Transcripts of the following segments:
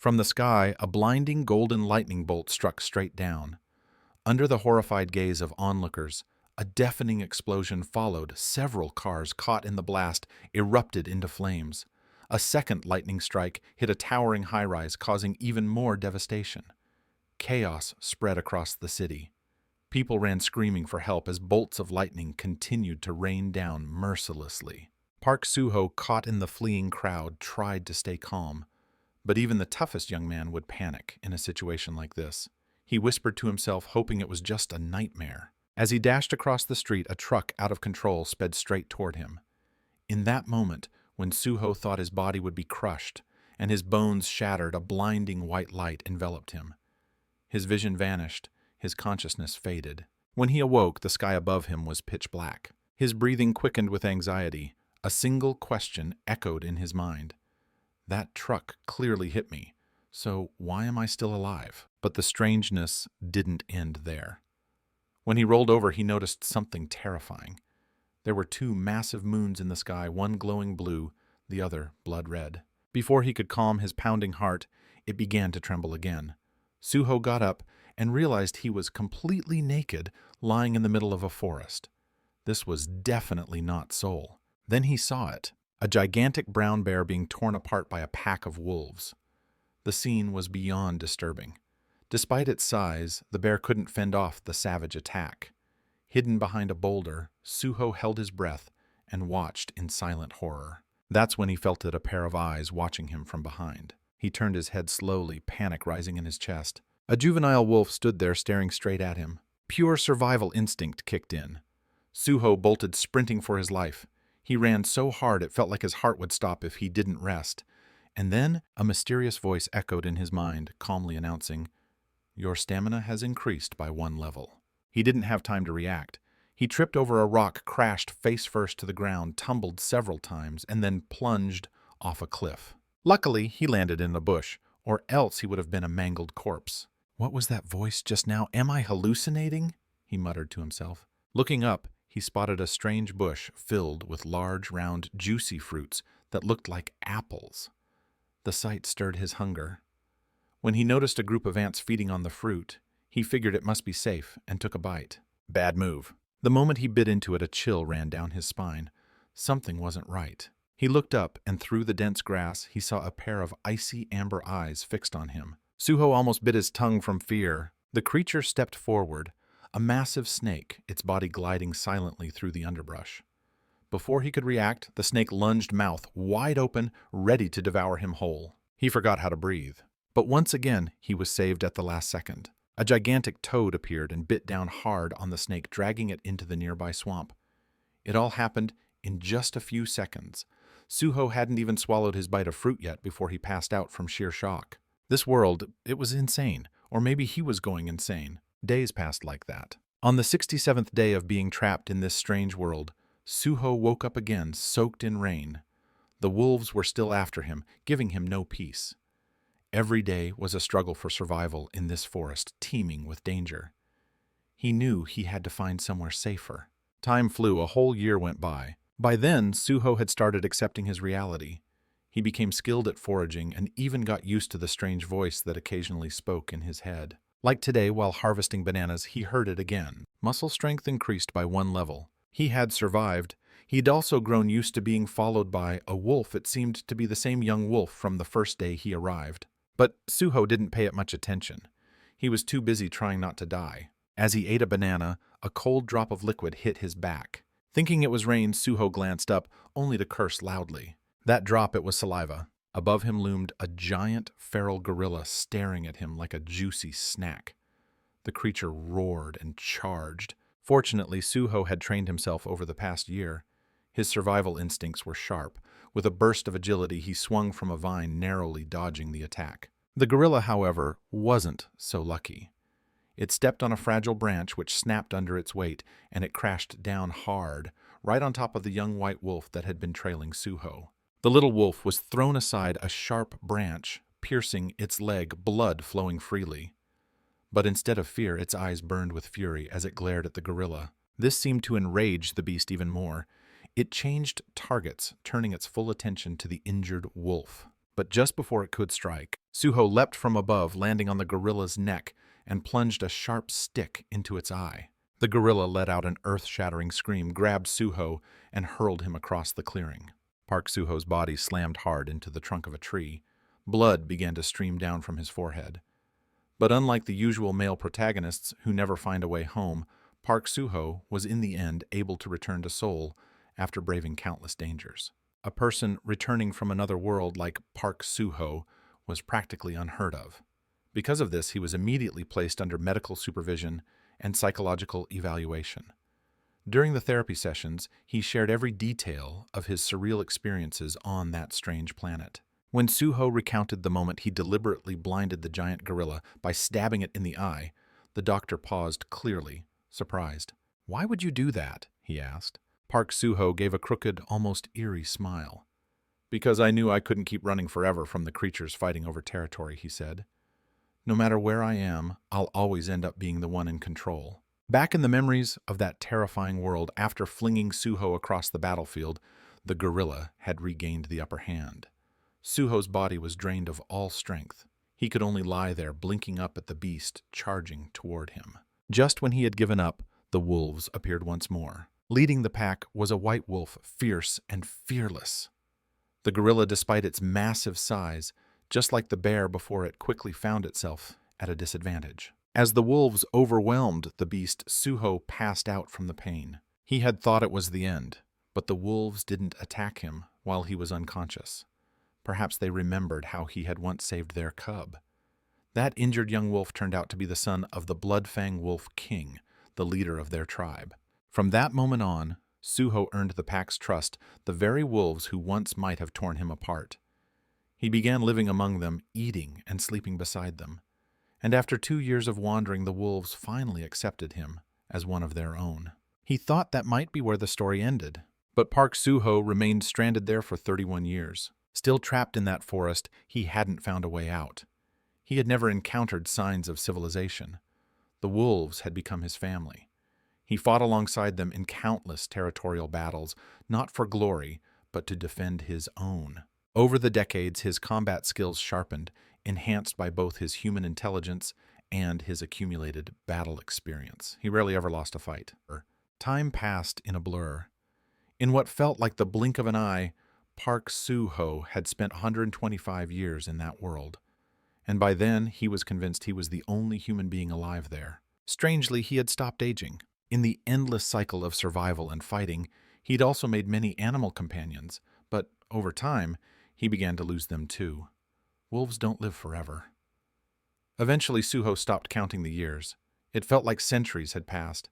From the sky, a blinding golden lightning bolt struck straight down. Under the horrified gaze of onlookers, a deafening explosion followed. Several cars caught in the blast erupted into flames. A second lightning strike hit a towering high-rise, causing even more devastation. Chaos spread across the city. People ran screaming for help as bolts of lightning continued to rain down mercilessly. Park Soo-ho, caught in the fleeing crowd, tried to stay calm. But even the toughest young man would panic in a situation like this. He whispered to himself, hoping it was just a nightmare. As he dashed across the street, a truck out of control sped straight toward him. In that moment, when Soo-ho thought his body would be crushed and his bones shattered, a blinding white light enveloped him. His vision vanished, his consciousness faded. When he awoke, the sky above him was pitch black. His breathing quickened with anxiety. A single question echoed in his mind. That truck clearly hit me, so why am I still alive? But the strangeness didn't end there. When he rolled over, he noticed something terrifying. There were two massive moons in the sky, one glowing blue, the other blood red. Before he could calm his pounding heart, it began to tremble again. Soo-ho got up and realized he was completely naked, lying in the middle of a forest. This was definitely not Seoul. Then he saw it, a gigantic brown bear being torn apart by a pack of wolves. The scene was beyond disturbing. Despite its size, the bear couldn't fend off the savage attack. Hidden behind a boulder, Soo-ho held his breath and watched in silent horror. That's when he felt a pair of eyes watching him from behind. He turned his head slowly, panic rising in his chest. A juvenile wolf stood there staring straight at him. Pure survival instinct kicked in. Soo-ho bolted, sprinting for his life. He ran so hard it felt like his heart would stop if he didn't rest. And then a mysterious voice echoed in his mind, calmly announcing, "Your stamina has increased by 1 level." He didn't have time to react. He tripped over a rock, crashed face first to the ground, tumbled several times, and then plunged off a cliff. Luckily, he landed in a bush, or else he would have been a mangled corpse. "What was that voice just now? Am I hallucinating?" he muttered to himself. Looking up, he spotted a strange bush filled with large, round, juicy fruits that looked like apples. The sight stirred his hunger. When he noticed a group of ants feeding on the fruit, he figured it must be safe and took a bite. Bad move. The moment he bit into it, a chill ran down his spine. Something wasn't right. He looked up, and through the dense grass, he saw a pair of icy amber eyes fixed on him. Soo-ho almost bit his tongue from fear. The creature stepped forward, a massive snake, its body gliding silently through the underbrush. Before he could react, the snake lunged, mouth wide open, ready to devour him whole. He forgot how to breathe. But once again, he was saved at the last second. A gigantic toad appeared and bit down hard on the snake, dragging it into the nearby swamp. It all happened in just a few seconds. Soo-ho hadn't even swallowed his bite of fruit yet before he passed out from sheer shock. This world, it was insane. Or maybe he was going insane. Days passed like that. On the 67th day of being trapped in this strange world, Soo-ho woke up again, soaked in rain. The wolves were still after him, giving him no peace. Every day was a struggle for survival in this forest, teeming with danger. He knew he had to find somewhere safer. Time flew, a whole year went by. By then, Soo-ho had started accepting his reality. He became skilled at foraging and even got used to the strange voice that occasionally spoke in his head. Like today, while harvesting bananas, he heard it again. Muscle strength increased by 1 level. He had survived. He'd also grown used to being followed by a wolf. It seemed to be the same young wolf from the first day he arrived. But Soo-ho didn't pay it much attention. He was too busy trying not to die. As he ate a banana, a cold drop of liquid hit his back. Thinking it was rain, Soo-ho glanced up, only to curse loudly. That drop, it was saliva. Above him loomed a giant feral gorilla staring at him like a juicy snack. The creature roared and charged. Fortunately, Soo-ho had trained himself over the past year. His survival instincts were sharp. With a burst of agility, he swung from a vine, narrowly dodging the attack. The gorilla, however, wasn't so lucky. It stepped on a fragile branch which snapped under its weight, and it crashed down hard, right on top of the young white wolf that had been trailing Soo-ho. The little wolf was thrown aside, a sharp branch piercing its leg, blood flowing freely. But instead of fear, its eyes burned with fury as it glared at the gorilla. This seemed to enrage the beast even more. It changed targets, turning its full attention to the injured wolf. But just before it could strike, Suho leapt from above, landing on the gorilla's neck, and plunged a sharp stick into its eye. The gorilla let out an earth-shattering scream, grabbed Suho, and hurled him across the clearing. Park Suho's body slammed hard into the trunk of a tree. Blood began to stream down from his forehead. But unlike the usual male protagonists who never find a way home, Park Suho was in the end able to return to Seoul after braving countless dangers. A person returning from another world like Park Suho was practically unheard of. Because of this, he was immediately placed under medical supervision and psychological evaluation. During the therapy sessions, he shared every detail of his surreal experiences on that strange planet. When Suho recounted the moment he deliberately blinded the giant gorilla by stabbing it in the eye, the doctor paused, clearly surprised. "Why would you do that?" he asked. Park Suho gave a crooked, almost eerie smile. "Because I knew I couldn't keep running forever from the creatures fighting over territory," he said. "No matter where I am, I'll always end up being the one in control." Back in the memories of that terrifying world, after flinging Suho across the battlefield, the gorilla had regained the upper hand. Suho's body was drained of all strength. He could only lie there, blinking up at the beast charging toward him. Just when he had given up, the wolves appeared once more. Leading the pack was a white wolf, fierce and fearless. The gorilla, despite its massive size, just like the bear before it, quickly found itself at a disadvantage. As the wolves overwhelmed the beast, Suho passed out from the pain. He had thought it was the end, but the wolves didn't attack him while he was unconscious. Perhaps they remembered how he had once saved their cub. That injured young wolf turned out to be the son of the Bloodfang Wolf King, the leader of their tribe. From that moment on, Suho earned the pack's trust, the very wolves who once might have torn him apart. He began living among them, eating and sleeping beside them. And after 2 years of wandering, the wolves finally accepted him as one of their own. He thought that might be where the story ended, but Park Suho remained stranded there for 31 years. Still trapped in that forest, he hadn't found a way out. He had never encountered signs of civilization. The wolves had become his family. He fought alongside them in countless territorial battles, not for glory, but to defend his own. Over the decades, his combat skills sharpened, enhanced by both his human intelligence and his accumulated battle experience. He rarely ever lost a fight. Time passed in a blur. In what felt like the blink of an eye, Park Suho had spent 125 years in that world, and by then he was convinced he was the only human being alive there. Strangely, he had stopped aging. In the endless cycle of survival and fighting, he'd also made many animal companions, but over time, he began to lose them too. Wolves don't live forever. Eventually, Suho stopped counting the years. It felt like centuries had passed.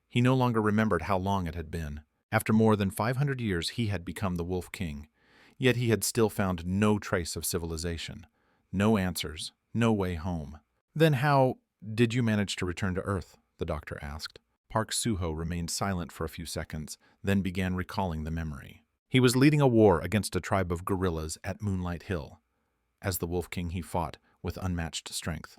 He no longer remembered how long it had been. After more than 500 years, he had become the Wolf King. Yet he had still found no trace of civilization. No answers. No way home. "Then how did you manage to return to Earth?" the doctor asked. Park Suho remained silent for a few seconds, then began recalling the memory. He was leading a war against a tribe of gorillas at Moonlight Hill. As the Wolf King, he fought with unmatched strength.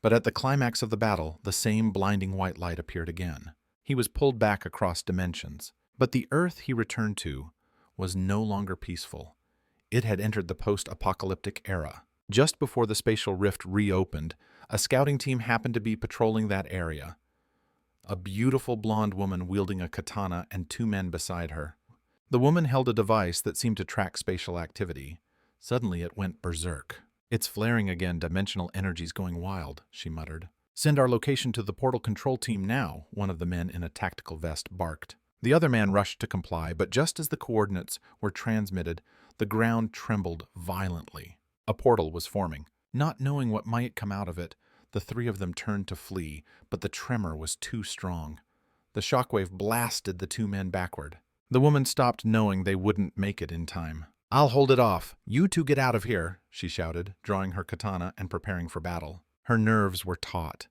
But at the climax of the battle, the same blinding white light appeared again. He was pulled back across dimensions. But the Earth he returned to was no longer peaceful. It had entered the post-apocalyptic era. Just before the spatial rift reopened, a scouting team happened to be patrolling that area. A beautiful blonde woman wielding a katana and 2 men beside her. The woman held a device that seemed to track spatial activity. Suddenly it went berserk. "It's flaring again, dimensional energy's going wild," she muttered. "Send our location to the portal control team now," one of the men in a tactical vest barked. The other man rushed to comply, but just as the coordinates were transmitted, the ground trembled violently. A portal was forming. Not knowing what might come out of it, the 3 of them turned to flee, but the tremor was too strong. The shockwave blasted the 2 men backward. The woman stopped, knowing they wouldn't make it in time. "I'll hold it off. You 2 get out of here," she shouted, drawing her katana and preparing for battle. Her nerves were taut.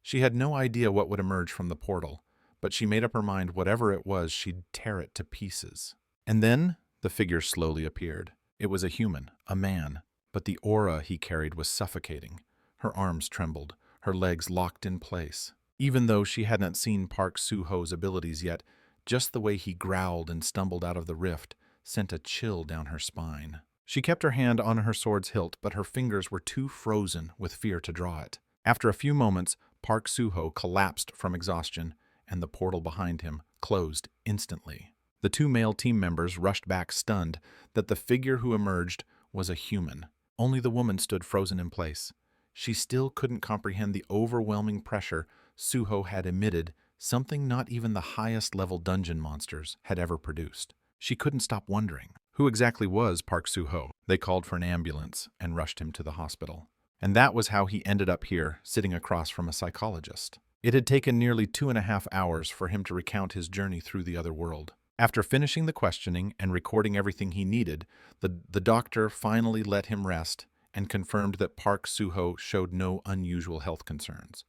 She had no idea what would emerge from the portal, but she made up her mind whatever it was, she'd tear it to pieces. And then the figure slowly appeared. It was a human, a man, but the aura he carried was suffocating. Her arms trembled, her legs locked in place. Even though she hadn't seen Park Suho's abilities yet, just the way he growled and stumbled out of the rift sent a chill down her spine. She kept her hand on her sword's hilt, but her fingers were too frozen with fear to draw it. After a few moments, Park Suho collapsed from exhaustion, and the portal behind him closed instantly. The two male team members rushed back, stunned that the figure who emerged was a human. Only the woman stood frozen in place. She still couldn't comprehend the overwhelming pressure Suho had emitted, something not even the highest-level dungeon monsters had ever produced. She couldn't stop wondering, who exactly was Park Suho? They called for an ambulance and rushed him to the hospital. And that was how he ended up here, sitting across from a psychologist. It had taken nearly 2.5 hours for him to recount his journey through the other world. After finishing the questioning and recording everything he needed, the doctor finally let him rest and confirmed that Park Suho showed no unusual health concerns.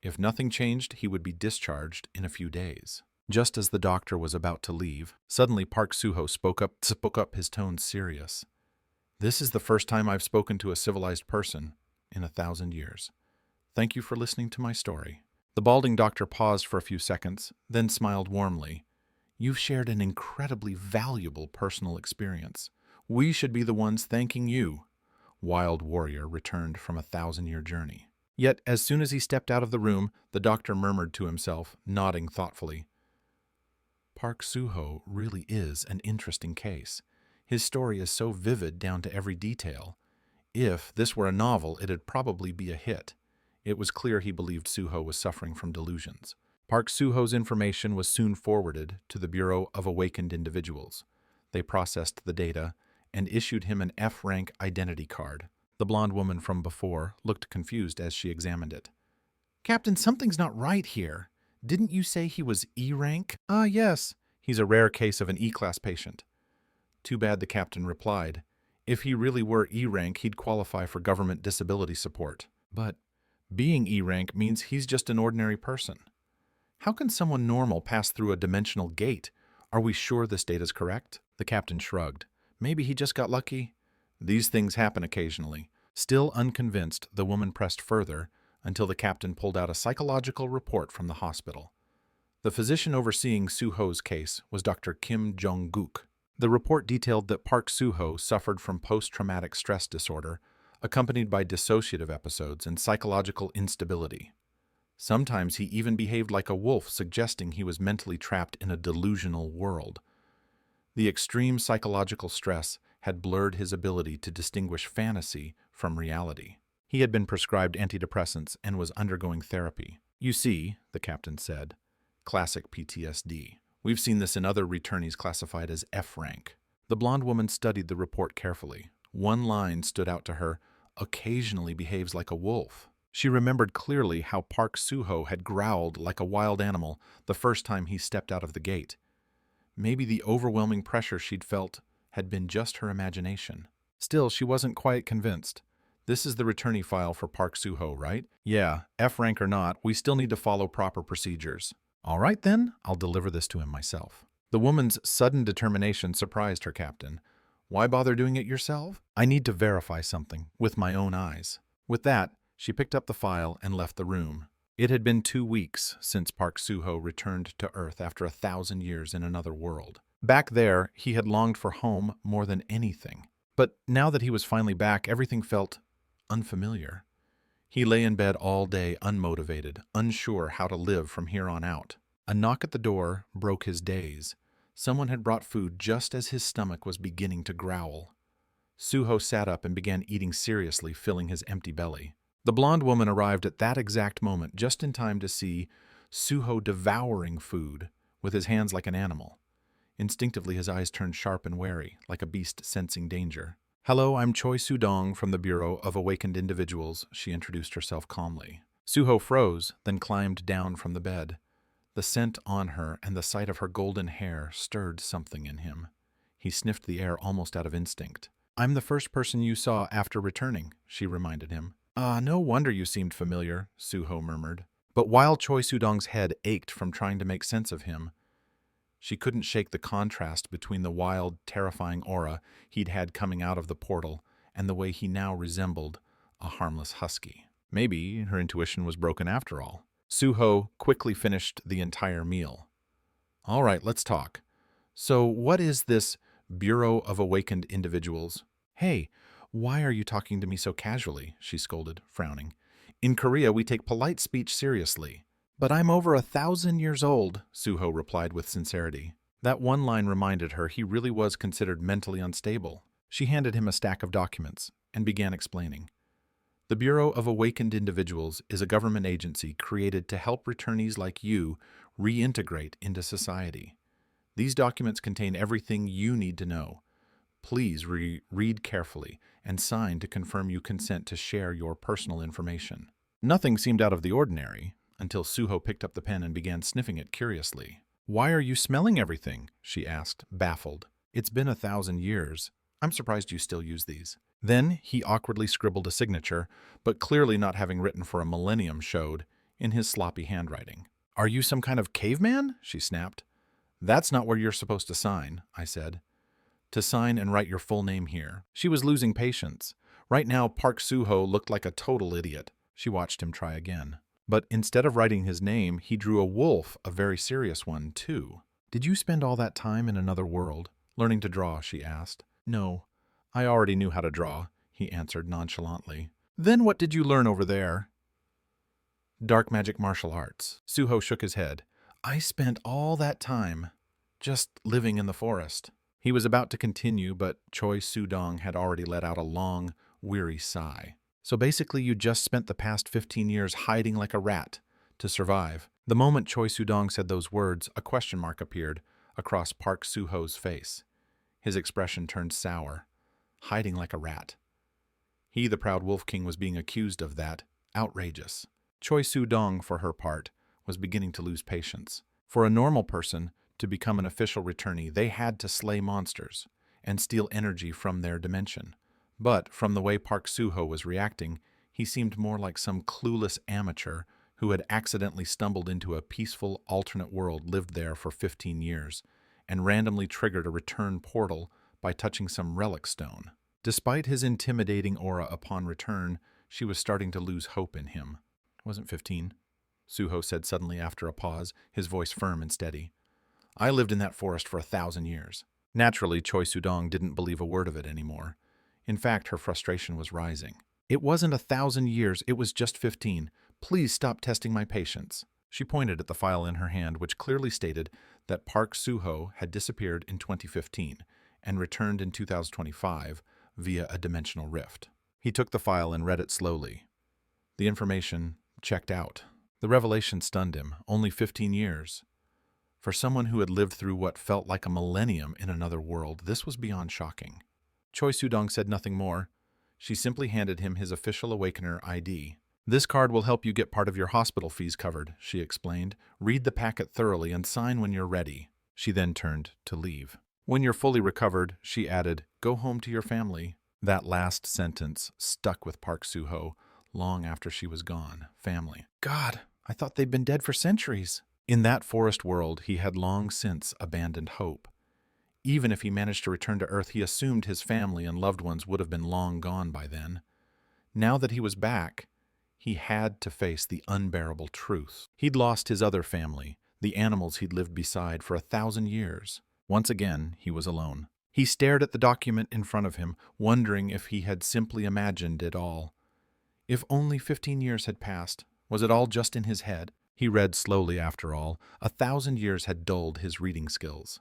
If nothing changed, he would be discharged in a few days. Just as the doctor was about to leave, suddenly Park Suho spoke up, his tone serious. "This is the first time I've spoken to a civilized person in 1,000 years. Thank you for listening to my story." The balding doctor paused for a few seconds, then smiled warmly. "You've shared an incredibly valuable personal experience. We should be the ones thanking you." Wild warrior returned from a 1,000-year journey. Yet, as soon as he stepped out of the room, the doctor murmured to himself, nodding thoughtfully. "Park Suho really is an interesting case. His story is so vivid down to every detail. If this were a novel, it'd probably be a hit." It was clear he believed Suho was suffering from delusions. Park Suho's information was soon forwarded to the Bureau of Awakened Individuals. They processed the data and issued him an F-rank identity card. The blonde woman from before looked confused as she examined it. "Captain, something's not right here. Didn't you say he was E-rank?" "Ah, yes. He's a rare case of an E-class patient." "Too bad," the captain replied. "If he really were E-rank, he'd qualify for government disability support. But being E-rank means he's just an ordinary person. How can someone normal pass through a dimensional gate? Are we sure this data's correct?" The captain shrugged. "Maybe he just got lucky." "These things happen occasionally." Still unconvinced, the woman pressed further until the captain pulled out a psychological report from the hospital. The physician overseeing Suho's case was Dr. Kim Jong-guk. The report detailed that Park Suho suffered from post-traumatic stress disorder, accompanied by dissociative episodes and psychological instability. Sometimes he even behaved like a wolf, suggesting he was mentally trapped in a delusional world. The extreme psychological stress had blurred his ability to distinguish fantasy from reality. He had been prescribed antidepressants and was undergoing therapy. "You see," the captain said, "classic PTSD. We've seen this in other returnees classified as F-rank." The blonde woman studied the report carefully. One line stood out to her: "occasionally behaves like a wolf." She remembered clearly how Park Suho had growled like a wild animal the first time he stepped out of the gate. Maybe the overwhelming pressure she'd felt had been just her imagination. Still, she wasn't quite convinced. "This is the returnee file for Park Suho, right?" "Yeah, F-rank or not, we still need to follow proper procedures." "All right then, I'll deliver this to him myself." The woman's sudden determination surprised her captain. "Why bother doing it yourself?" "I need to verify something with my own eyes." With that, she picked up the file and left the room. It had been 2 weeks since Park Suho returned to Earth after 1,000 years in another world. Back there, he had longed for home more than anything. But now that he was finally back, everything felt unfamiliar. He lay in bed all day, unmotivated, unsure how to live from here on out. A knock at the door broke his daze. Someone had brought food just as his stomach was beginning to growl. Suho sat up and began eating seriously, filling his empty belly. The blonde woman arrived at that exact moment, just in time to see Suho devouring food with his hands like an animal. Instinctively, his eyes turned sharp and wary, like a beast sensing danger. "Hello, I'm Choi Soo-dong from the Bureau of Awakened Individuals," she introduced herself calmly. Suho froze, then climbed down from the bed. The scent on her and the sight of her golden hair stirred something in him. He sniffed the air almost out of instinct. "I'm the first person you saw after returning," she reminded him. "Ah, no wonder you seemed familiar," Suho murmured. But while Choi Soo-dong's head ached from trying to make sense of him, she couldn't shake the contrast between the wild, terrifying aura he'd had coming out of the portal and the way he now resembled a harmless husky. Maybe her intuition was broken after all. Suho quickly finished the entire meal. "All right, let's talk. So what is this Bureau of Awakened Individuals. Hey, why are you talking to me so casually? She scolded, frowning. In Korea, we take polite speech seriously. But I'm over 1,000 years old, Suho replied with sincerity. That one line reminded her he really was considered mentally unstable. She handed him a stack of documents and began explaining. The Bureau of Awakened Individuals is a government agency created to help returnees like you reintegrate into society. These documents contain everything you need to know. Please read carefully and sign to confirm you consent to share your personal information. Nothing seemed out of the ordinary until Suho picked up the pen and began sniffing it curiously. Why are you smelling everything? She asked, baffled. It's been 1,000 years. I'm surprised you still use these. Then he awkwardly scribbled a signature, but clearly not having written for a millennium showed, in his sloppy handwriting. Are you some kind of caveman? She snapped. That's not where you're supposed to sign, I said. To sign and write your full name here. She was losing patience. Right now, Park Suho looked like a total idiot. She watched him try again. But instead of writing his name, he drew a wolf, a very serious one, too. Did you spend all that time in another world? Learning to draw, she asked. No, I already knew how to draw, he answered nonchalantly. Then what did you learn over there? Dark magic martial arts. Suho shook his head. I spent all that time just living in the forest. He was about to continue, but Choi Soo-dong had already let out a long, weary sigh. So basically you just spent the past 15 years hiding like a rat to survive. The moment Choi Soo-dong said those words, a question mark appeared across Park Suho's face. His expression turned sour. Hiding like a rat. He, the proud Wolf King, was being accused of that. Outrageous. Choi Soo-dong, for her part, was beginning to lose patience. For a normal person to become an official returnee, they had to slay monsters and steal energy from their dimension. But from the way Park Suho was reacting, he seemed more like some clueless amateur who had accidentally stumbled into a peaceful alternate world, lived there for 15 years, and randomly triggered a return portal by touching some relic stone. Despite his intimidating aura upon return, she was starting to lose hope in him. Wasn't 15, Suho said suddenly after a pause, his voice firm and steady. I lived in that forest for 1,000 years. Naturally, Choi Soo-dong didn't believe a word of it anymore. In fact, her frustration was rising. It wasn't 1,000 years, it was just 15. Please stop testing my patience. She pointed at the file in her hand, which clearly stated that Park Suho had disappeared in 2015 and returned in 2025 via a dimensional rift. He took the file and read it slowly. The information checked out. The revelation stunned him. Only 15 years. For someone who had lived through what felt like a millennium in another world, this was beyond shocking. Choi Soo-dong said nothing more. She simply handed him his official Awakener ID. This card will help you get part of your hospital fees covered, she explained. Read the packet thoroughly and sign when you're ready. She then turned to leave. When you're fully recovered, she added, go home to your family. That last sentence stuck with Park Suho long after she was gone. Family. God, I thought they'd been dead for centuries. In that forest world, he had long since abandoned hope. Even if he managed to return to Earth, he assumed his family and loved ones would have been long gone by then. Now that he was back, he had to face the unbearable truth. He'd lost his other family, the animals he'd lived beside for 1,000 years. Once again, he was alone. He stared at the document in front of him, wondering if he had simply imagined it all. If only 15 years had passed, was it all just in his head? He read slowly after all. 1,000 years had dulled his reading skills.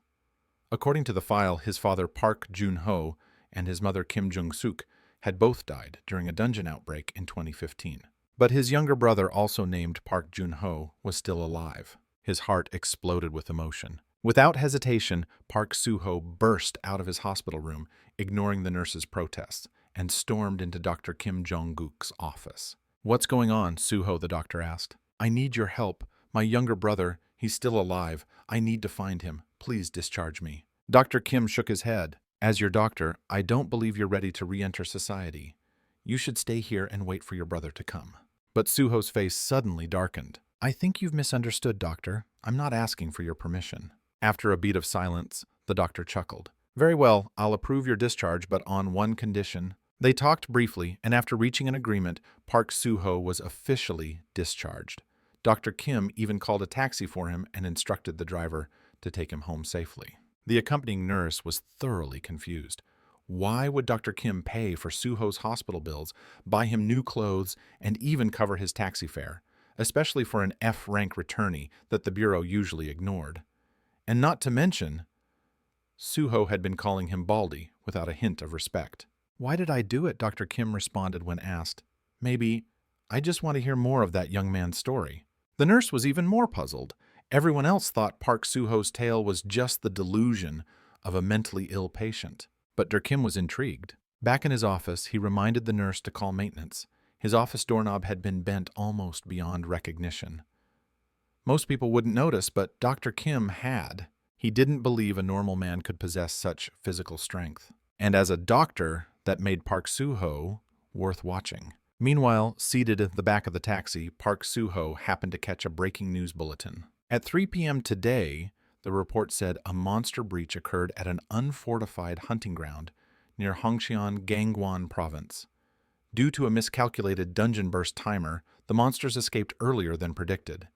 According to the file, his father Park Jun-ho and his mother Kim Jung-suk had both died during a dungeon outbreak in 2015. But his younger brother, also named Park Jun-ho, was still alive. His heart exploded with emotion. Without hesitation, Park Suho burst out of his hospital room, ignoring the nurse's protests, and stormed into Dr. Kim Jong-guk's office. What's going on? Suho, the doctor asked. I need your help. My younger brother, he's still alive. I need to find him. Please discharge me. Dr. Kim shook his head. As your doctor, I don't believe you're ready to re-enter society. You should stay here and wait for your brother to come. But Suho's face suddenly darkened. I think you've misunderstood, doctor. I'm not asking for your permission. After a beat of silence, the doctor chuckled. Very well, I'll approve your discharge, but on one condition. They talked briefly, and after reaching an agreement, Park Suho was officially discharged. Dr. Kim even called a taxi for him and instructed the driver to take him home safely. The accompanying nurse was thoroughly confused. Why would Dr. Kim pay for Suho's hospital bills, buy him new clothes, and even cover his taxi fare, especially for an F-rank returnee that the Bureau usually ignored? And not to mention, Suho had been calling him Baldy without a hint of respect. "Why did I do it?" Dr. Kim responded when asked. "Maybe, I just want to hear more of that young man's story." The nurse was even more puzzled. Everyone else thought Park Suho's tale was just the delusion of a mentally ill patient. But Dr. Kim was intrigued. Back in his office, he reminded the nurse to call maintenance. His office doorknob had been bent almost beyond recognition. Most people wouldn't notice, but Dr. Kim had. He didn't believe a normal man could possess such physical strength. And as a doctor, that made Park Suho worth watching. Meanwhile, seated at the back of the taxi, Park Suho happened to catch a breaking news bulletin. At 3 p.m. today, the report said a monster breach occurred at an unfortified hunting ground near Hongxian, Gangwon province. Due to a miscalculated dungeon burst timer, the monsters escaped earlier than predicted.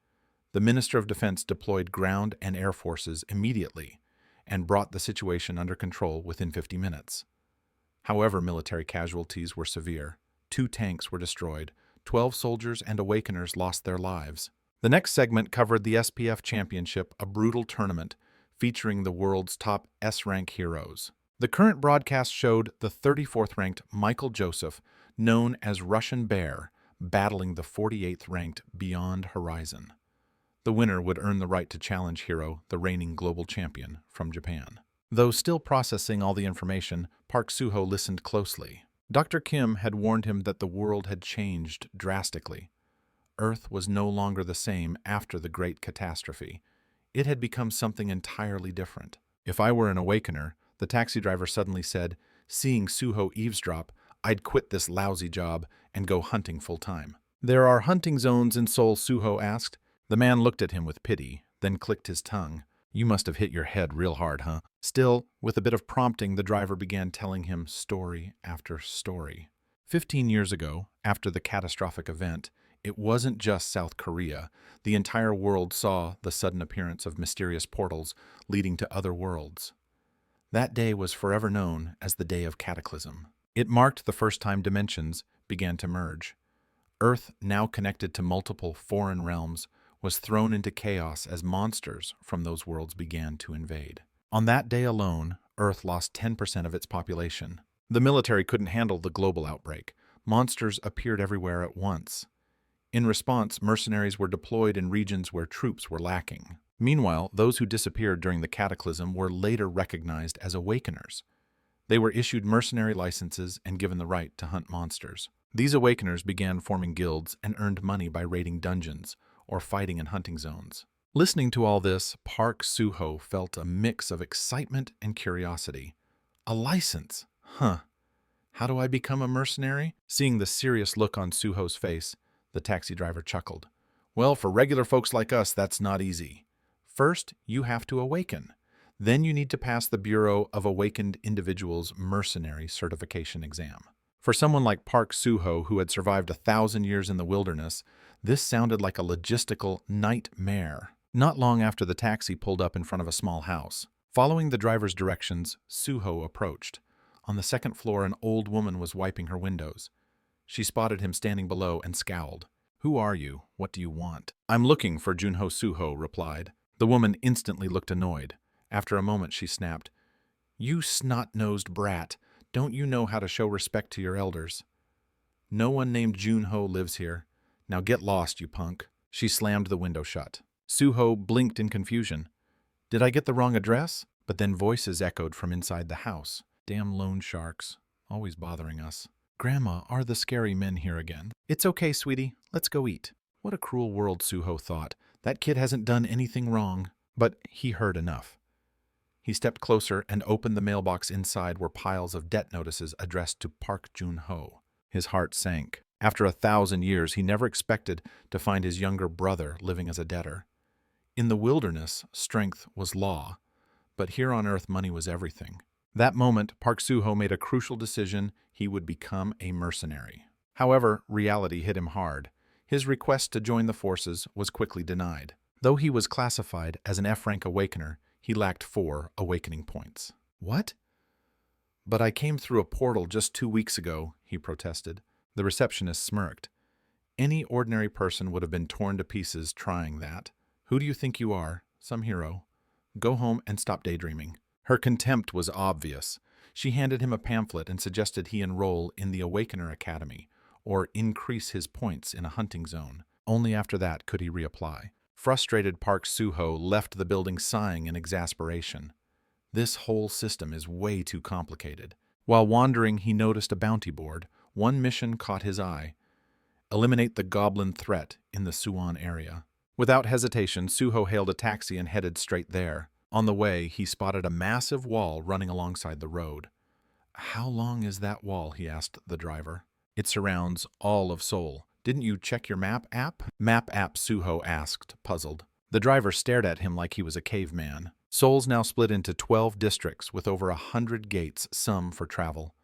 The Minister of Defense deployed ground and air forces immediately and brought the situation under control within 50 minutes. However, military casualties were severe. 2 tanks were destroyed, 12 soldiers and awakeners lost their lives. The next segment covered the SPF Championship, a brutal tournament featuring the world's top S-rank heroes. The current broadcast showed the 34th-ranked Michael Joseph, known as Russian Bear, battling the 48th-ranked Beyond Horizon. The winner would earn the right to challenge Hero, the reigning global champion, from Japan. Though still processing all the information, Park Suho listened closely. Dr. Kim had warned him that the world had changed drastically. Earth was no longer the same after the Great Catastrophe. It had become something entirely different. "If I were an awakener," the taxi driver suddenly said, "seeing Suho eavesdrop, I'd quit this lousy job and go hunting full-time." "There are hunting zones in Seoul?" Suho asked. The man looked at him with pity, then clicked his tongue. "You must have hit your head real hard, huh?" Still, with a bit of prompting, the driver began telling him story after story. 15 years ago, after the catastrophic event, it wasn't just South Korea. The entire world saw the sudden appearance of mysterious portals leading to other worlds. That day was forever known as the Day of Cataclysm. It marked the first time dimensions began to merge. Earth, now connected to multiple foreign realms, was thrown into chaos as monsters from those worlds began to invade. On that day alone, Earth lost 10% of its population. The military couldn't handle the global outbreak. Monsters appeared everywhere at once. In response, mercenaries were deployed in regions where troops were lacking. Meanwhile, those who disappeared during the cataclysm were later recognized as awakeners. They were issued mercenary licenses and given the right to hunt monsters. These awakeners began forming guilds and earned money by raiding dungeons or fighting in hunting zones. Listening to all this, Park Suho felt a mix of excitement and curiosity. A license? Huh. How do I become a mercenary? Seeing the serious look on Suho's face, the taxi driver chuckled. "Well, for regular folks like us, that's not easy. First, you have to awaken. Then you need to pass the Bureau of Awakened Individuals Mercenary Certification exam." For someone like Park Suho, who had survived 1,000 years in the wilderness, this sounded like a logistical nightmare. Not long after the taxi pulled up in front of a small house. Following the driver's directions, Suho approached. On the second floor, an old woman was wiping her windows. She spotted him standing below and scowled. "Who are you? What do you want?" "I'm looking for Junho," Suho replied. The woman instantly looked annoyed. After a moment, she snapped, "You snot-nosed brat. Don't you know how to show respect to your elders? No one named Junho lives here. Now get lost, you punk." She slammed the window shut. Suho blinked in confusion. "Did I get the wrong address?" But then voices echoed from inside the house. "Damn loan sharks. Always bothering us. Grandma, are the scary men here again?" "It's okay, sweetie. Let's go eat." What a cruel world, Suho thought. That kid hasn't done anything wrong. But he heard enough. He stepped closer and opened the mailbox. Inside were piles of debt notices addressed to Park Junho. His heart sank. After 1,000 years, he never expected to find his younger brother living as a debtor. In the wilderness, strength was law, but here on Earth, money was everything. That moment, Park Suho made a crucial decision. He would become a mercenary. However, reality hit him hard. His request to join the forces was quickly denied. Though he was classified as an F-rank awakener, He lacked 4 awakening points. What? But I came through a portal just 2 weeks ago, he protested. The receptionist smirked. Any ordinary person would have been torn to pieces trying that. Who do you think you are? Some hero. Go home and stop daydreaming. Her contempt was obvious. She handed him a pamphlet and suggested he enroll in the Awakener Academy, or increase his points in a hunting zone. Only after that could he reapply. Frustrated, Park Soo-ho left the building sighing in exasperation. This whole system is way too complicated. While wandering, he noticed a bounty board. One mission caught his eye. Eliminate the goblin threat in the Suwon area. Without hesitation, Soo-ho hailed a taxi and headed straight there. On the way, he spotted a massive wall running alongside the road. How long is that wall? He asked the driver. It surrounds all of Seoul. Didn't you check your map app? Map app, Soo-ho asked, puzzled. The driver stared at him like he was a caveman. Seoul's now split into 12 districts with over 100 gates, some for travel,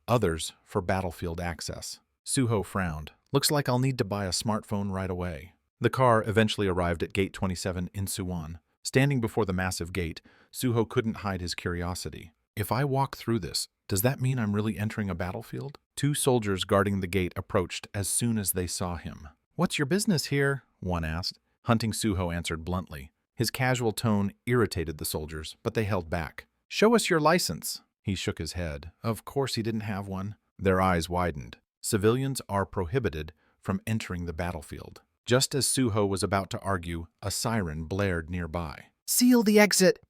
others for battlefield access. Soo-ho frowned. Looks like I'll need to buy a smartphone right away. The car eventually arrived at Gate 27 in Suwon. Standing before the massive gate, Soo-ho couldn't hide his curiosity. If I walk through this, does that mean I'm really entering a battlefield? 2 soldiers guarding the gate approached as soon as they saw him. What's your business here? One asked. Hunting Soo-ho answered bluntly. His casual tone irritated the soldiers, but they held back. Show us your license. He shook his head. Of course he didn't have one. Their eyes widened. Civilians are prohibited from entering the battlefield. Just as Soo-ho was about to argue, a siren blared nearby. Seal the exit!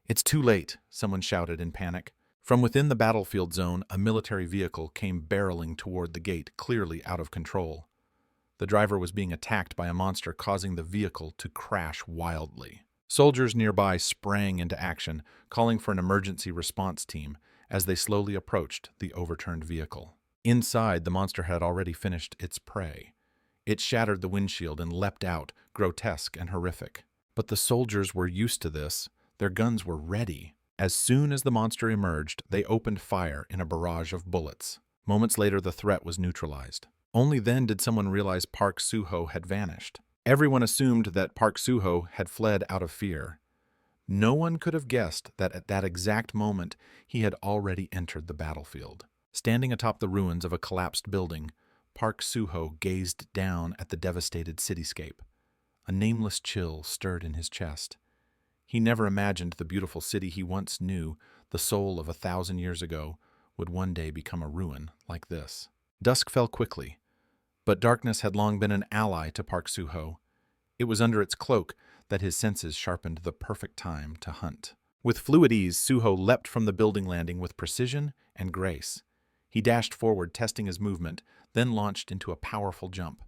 It's too late, someone shouted in panic. From within the battlefield zone, a military vehicle came barreling toward the gate, clearly out of control. The driver was being attacked by a monster, causing the vehicle to crash wildly. Soldiers nearby sprang into action, calling for an emergency response team as they slowly approached the overturned vehicle. Inside, the monster had already finished its prey. It shattered the windshield and leapt out, grotesque and horrific. But the soldiers were used to this. Their guns were ready. As soon as the monster emerged, they opened fire in a barrage of bullets. Moments later, the threat was neutralized. Only then did someone realize Park Soo-ho had vanished. Everyone assumed that Park Soo-ho had fled out of fear. No one could have guessed that at that exact moment he had already entered the battlefield. Standing atop the ruins of a collapsed building, Park Soo-ho gazed down at the devastated cityscape. A nameless chill stirred in his chest. He never imagined the beautiful city he once knew, the soul of 1,000 years ago, would one day become a ruin like this. Dusk fell quickly, but darkness had long been an ally to Park Soo-ho. It was under its cloak that his senses sharpened the perfect time to hunt. With fluid ease, Soo-ho leapt from the building landing with precision and grace. He dashed forward, testing his movement, then launched into a powerful jump.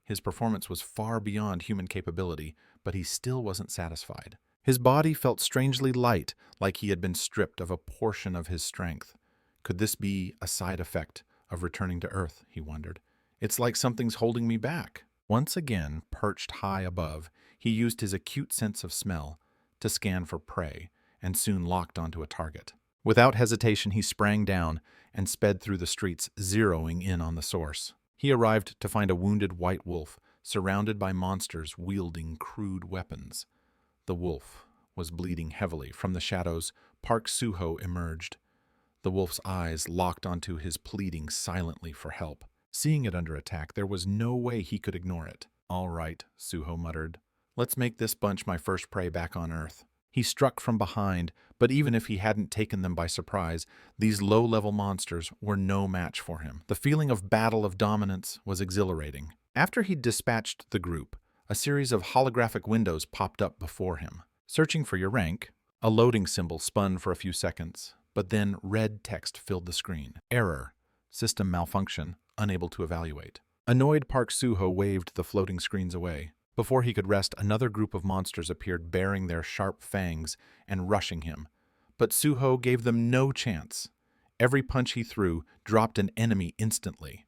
His performance was far beyond human capability, but he still wasn't satisfied. His body felt strangely light, like he had been stripped of a portion of his strength. Could this be a side effect of returning to Earth, he wondered. It's like something's holding me back. Once again, perched high above, he used his acute sense of smell to scan for prey and soon locked onto a target. Without hesitation, he sprang down and sped through the streets, zeroing in on the source. He arrived to find a wounded white wolf surrounded by monsters wielding crude weapons. The wolf was bleeding heavily. From the shadows, Park Soo-ho emerged. The wolf's eyes locked onto his, pleading silently for help. Seeing it under attack, there was no way he could ignore it. All right, Soo-ho muttered. Let's make this bunch my first prey back on Earth. He struck from behind, but even if he hadn't taken them by surprise, these low-level monsters were no match for him. The feeling of battle of dominance was exhilarating. After he'd dispatched the group, a series of holographic windows popped up before him. Searching for your rank, a loading symbol spun for a few seconds, but then red text filled the screen. Error. System malfunction. Unable to evaluate. Annoyed, Park Soo-ho waved the floating screens away. Before he could rest, another group of monsters appeared, baring their sharp fangs and rushing him. But Soo-ho gave them no chance. Every punch he threw dropped an enemy instantly.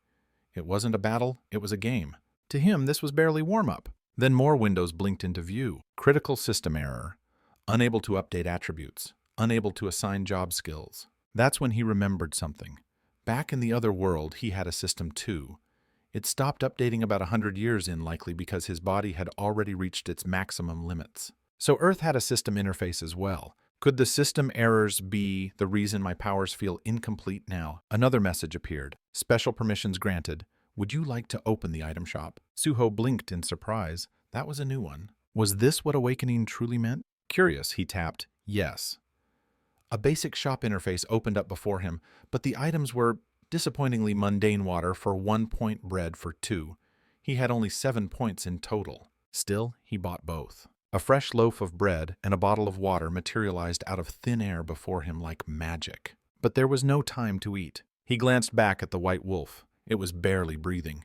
It wasn't a battle, it was a game. To him, this was barely warm-up. Then more windows blinked into view. Critical system error. Unable to update attributes. Unable to assign job skills. That's when he remembered something. Back in the other world, he had a system too. It stopped updating about 100 years in, likely because his body had already reached its maximum limits. So Earth had a system interface as well. Could the system errors be the reason my powers feel incomplete now? Another message appeared. Special permissions granted. Would you like to open the item shop? Suho blinked in surprise. That was a new one. Was this what awakening truly meant? Curious, he tapped. Yes. A basic shop interface opened up before him, but the items were disappointingly mundane: water for 1 point, bread for 2. He had only 7 points in total. Still, he bought both. A fresh loaf of bread and a bottle of water materialized out of thin air before him like magic. But there was no time to eat. He glanced back at the white wolf. It was barely breathing.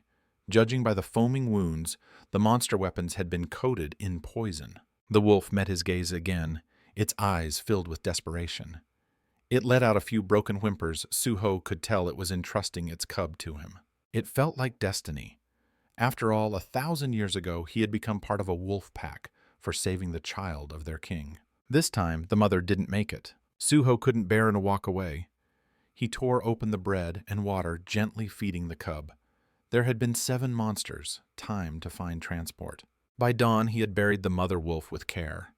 Judging by the foaming wounds, the monster weapons had been coated in poison. The wolf met his gaze again, its eyes filled with desperation. It let out a few broken whimpers. Suho could tell it was entrusting its cub to him. It felt like destiny. After all, 1,000 years ago, he had become part of a wolf pack for saving the child of their king. This time, the mother didn't make it. Suho couldn't bear to walk away. He tore open the bread and water, gently feeding the cub. There had been 7 monsters, time to find transport. By dawn, he had buried the mother wolf with care.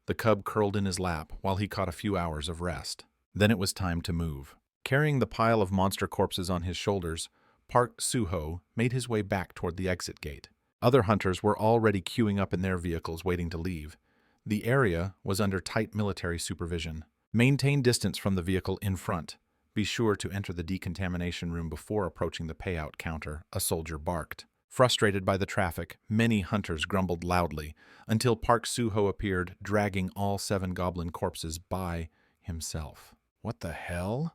The cub curled in his lap while he caught a few hours of rest. Then it was time to move. Carrying the pile of monster corpses on his shoulders, Park Suho made his way back toward the exit gate. Other hunters were already queuing up in their vehicles waiting to leave. The area was under tight military supervision. Maintain distance from the vehicle in front. Be sure to enter the decontamination room before approaching the payout counter, a soldier barked. Frustrated by the traffic, many hunters grumbled loudly until Park Suho appeared, dragging all 7 goblin corpses by himself. What the hell?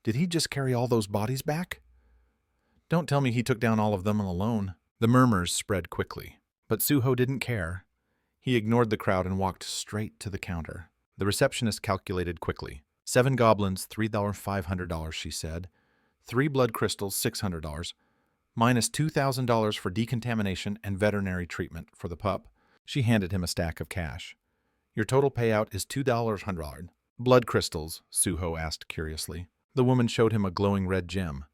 Did he just carry all those bodies back? Don't tell me he took down all of them alone. The murmurs spread quickly, but Suho didn't care. He ignored the crowd and walked straight to the counter. The receptionist calculated quickly. 7 goblins, $3,500, she said. 3 blood crystals, $600. Minus $2,000 for decontamination and veterinary treatment for the pup. She handed him a stack of cash. Your total payout is $2,100. Blood crystals, Suho asked curiously. The woman showed him a glowing red gem.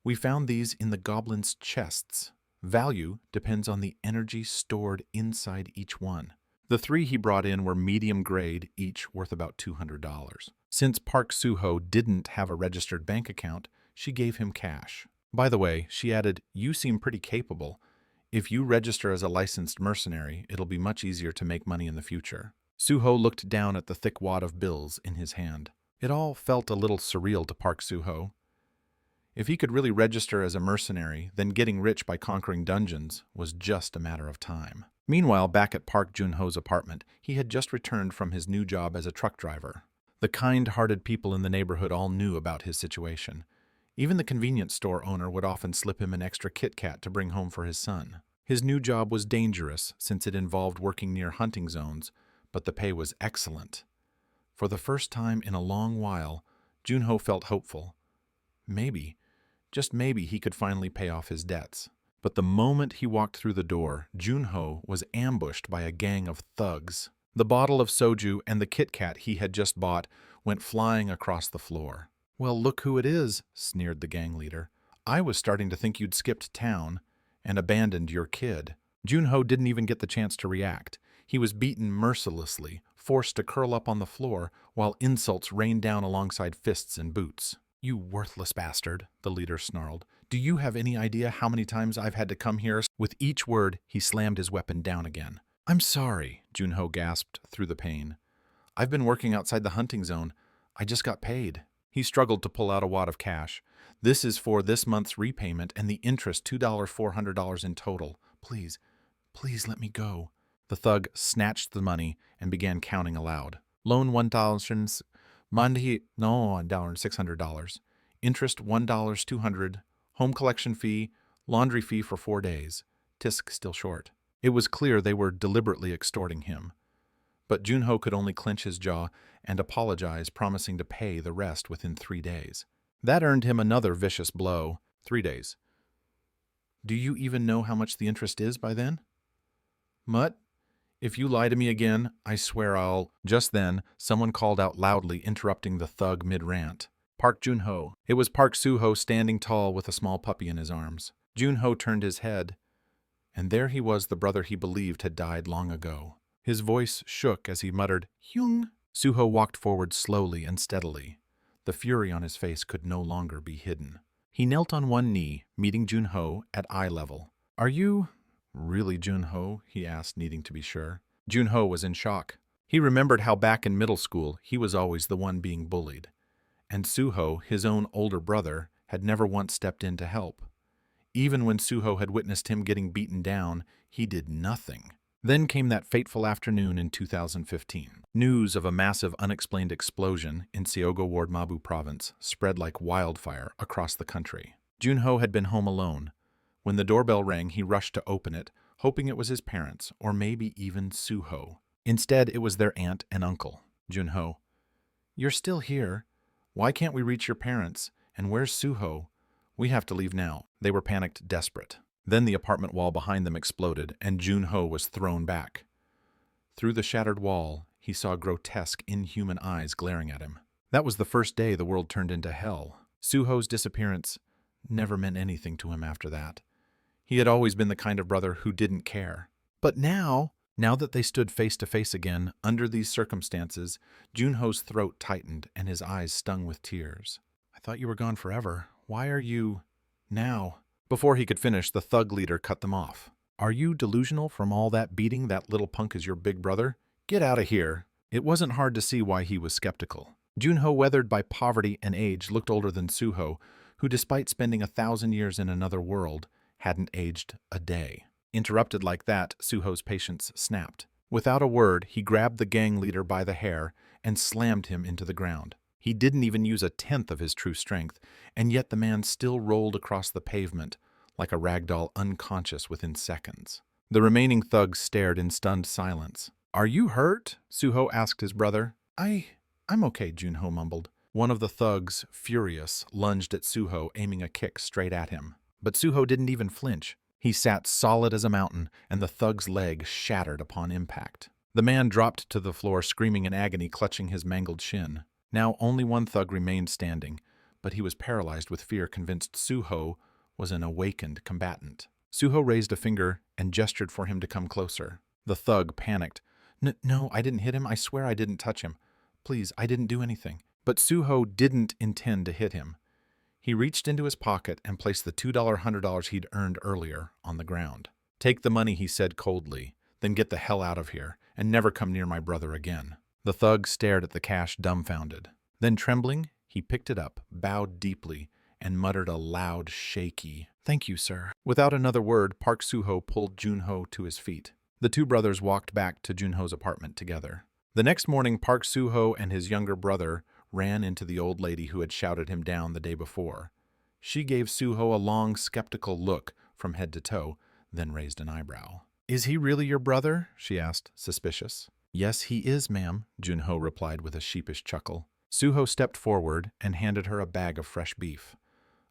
We found these in the goblins' chests. Value depends on the energy stored inside each one. The 3 he brought in were medium grade, each worth about $200. Since Park Suho didn't have a registered bank account, she gave him cash. By the way, she added, you seem pretty capable. If you register as a licensed mercenary, it'll be much easier to make money in the future. Suho looked down at the thick wad of bills in his hand. It all felt a little surreal to Park Suho. If he could really register as a mercenary, then getting rich by conquering dungeons was just a matter of time. Meanwhile, back at Park Junho's apartment, he had just returned from his new job as a truck driver. The kind-hearted people in the neighborhood all knew about his situation. Even the convenience store owner would often slip him an extra Kit Kat to bring home for his son. His new job was dangerous since it involved working near hunting zones, but the pay was excellent. For the first time in a long while, Junho felt hopeful. Maybe, just maybe, he could finally pay off his debts. But the moment he walked through the door, Junho was ambushed by a gang of thugs. The bottle of soju and the Kit Kat he had just bought went flying across the floor. Well, look who it is, sneered the gang leader. I was starting to think you'd skipped town and abandoned your kid. Junho didn't even get the chance to react. He was beaten mercilessly, forced to curl up on the floor, while insults rained down alongside fists and boots. You worthless bastard, the leader snarled. Do you have any idea how many times I've had to come here? With each word, he slammed his weapon down again. I'm sorry, Junho gasped through the pain. I've been working outside the hunting zone. I just got paid. He struggled to pull out a wad of cash. This is for this month's repayment and the interest, $400 in total. Please, please let me go. The thug snatched the money and began counting aloud. Loan $1,000, money $600. Interest $200. Home collection fee, laundry fee for 4 days. Tisk still short. It was clear they were deliberately extorting him. But Junho could only clench his jaw and apologize, promising to pay the rest within 3 days. That earned him another vicious blow. 3 days. Do you even know how much the interest is by then? Mutt, if you lie to me again, I swear I'll... Just then, someone called out loudly, interrupting the thug mid-rant. Park Junho. It was Park Suho standing tall with a small puppy in his arms. Junho turned his head, and there he was, the brother he believed had died long ago. His voice shook as he muttered, "Hyung." Suho walked forward slowly and steadily. The fury on his face could no longer be hidden. He knelt on one knee, meeting Junho at eye level. "Are you really Junho?" he asked, needing to be sure. Junho was in shock. He remembered how back in middle school he was always the one being bullied. And Suho, his own older brother, had never once stepped in to help. Even when Suho had witnessed him getting beaten down, he did nothing. Then came that fateful afternoon in 2015. News of a massive unexplained explosion in Seogo Ward Mabu province spread like wildfire across the country. Junho had been home alone. When the doorbell rang, he rushed to open it, hoping it was his parents, or maybe even Suho. Instead, it was their aunt and uncle. "Junho, you're still here. Why can't we reach your parents? And where's Suho? We have to leave now." They were panicked, desperate. Then the apartment wall behind them exploded, and Junho was thrown back. Through the shattered wall, he saw grotesque, inhuman eyes glaring at him. That was the first day the world turned into hell. Suho's disappearance never meant anything to him after that. He had always been the kind of brother who didn't care. But now that they stood face to face again, under these circumstances, Junho's throat tightened and his eyes stung with tears. "I thought you were gone forever. Why are you now?" Before he could finish, the thug leader cut them off. "Are you delusional from all that beating? That little punk is your big brother? Get out of here." It wasn't hard to see why he was skeptical. Junho, weathered by poverty and age, looked older than Suho, who, despite spending 1,000 years in another world, hadn't aged a day. Interrupted like that, Suho's patience snapped. Without a word, he grabbed the gang leader by the hair and slammed him into the ground. He didn't even use a tenth of his true strength, and yet the man still rolled across the pavement like a ragdoll, unconscious within seconds. The remaining thugs stared in stunned silence. "Are you hurt?" Suho asked his brother. I'm okay," Junho mumbled. One of the thugs, furious, lunged at Suho, aiming a kick straight at him. But Suho didn't even flinch. He sat solid as a mountain, and the thug's leg shattered upon impact. The man dropped to the floor, screaming in agony, clutching his mangled shin. Now only one thug remained standing, but he was paralyzed with fear, convinced Suho was an awakened combatant. Suho raised a finger and gestured for him to come closer. The thug panicked. No, I didn't hit him. I swear I didn't touch him. Please, I didn't do anything." But Suho didn't intend to hit him. He reached into his pocket and placed the $2 $100 he'd earned earlier on the ground. "Take the money," he said coldly, "then get the hell out of here and never come near my brother again." The thug stared at the cash dumbfounded. Then, trembling, he picked it up, bowed deeply, and muttered a loud, shaky, "Thank you, sir." Without another word, Park Suho pulled Junho to his feet. The two brothers walked back to Junho's apartment together. The next morning, Park Suho and his younger brother ran into the old lady who had shouted him down the day before. She gave Suho a long, skeptical look from head to toe, then raised an eyebrow. "Is he really your brother?" she asked, suspicious. "Yes, he is, ma'am," Junho replied with a sheepish chuckle. Suho stepped forward and handed her a bag of fresh beef.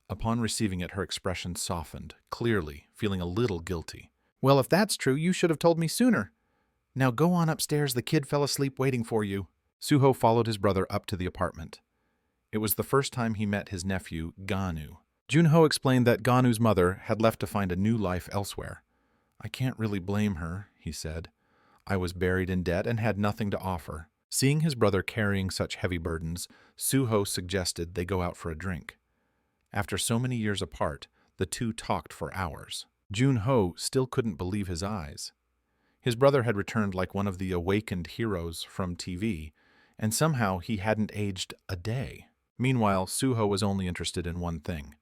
Upon receiving it, her expression softened, clearly feeling a little guilty. "Well, if that's true, you should have told me sooner. Now go on upstairs, the kid fell asleep waiting for you." Suho followed his brother up to the apartment. It was the first time he met his nephew, Ganu. Junho explained that Ganu's mother had left to find a new life elsewhere. "I can't really blame her," he said. "I was buried in debt and had nothing to offer." Seeing his brother carrying such heavy burdens, Suho suggested they go out for a drink. After so many years apart, the two talked for hours. Junho still couldn't believe his eyes. His brother had returned like one of the awakened heroes from TV, and somehow he hadn't aged a day. Meanwhile, Suho was only interested in one thing.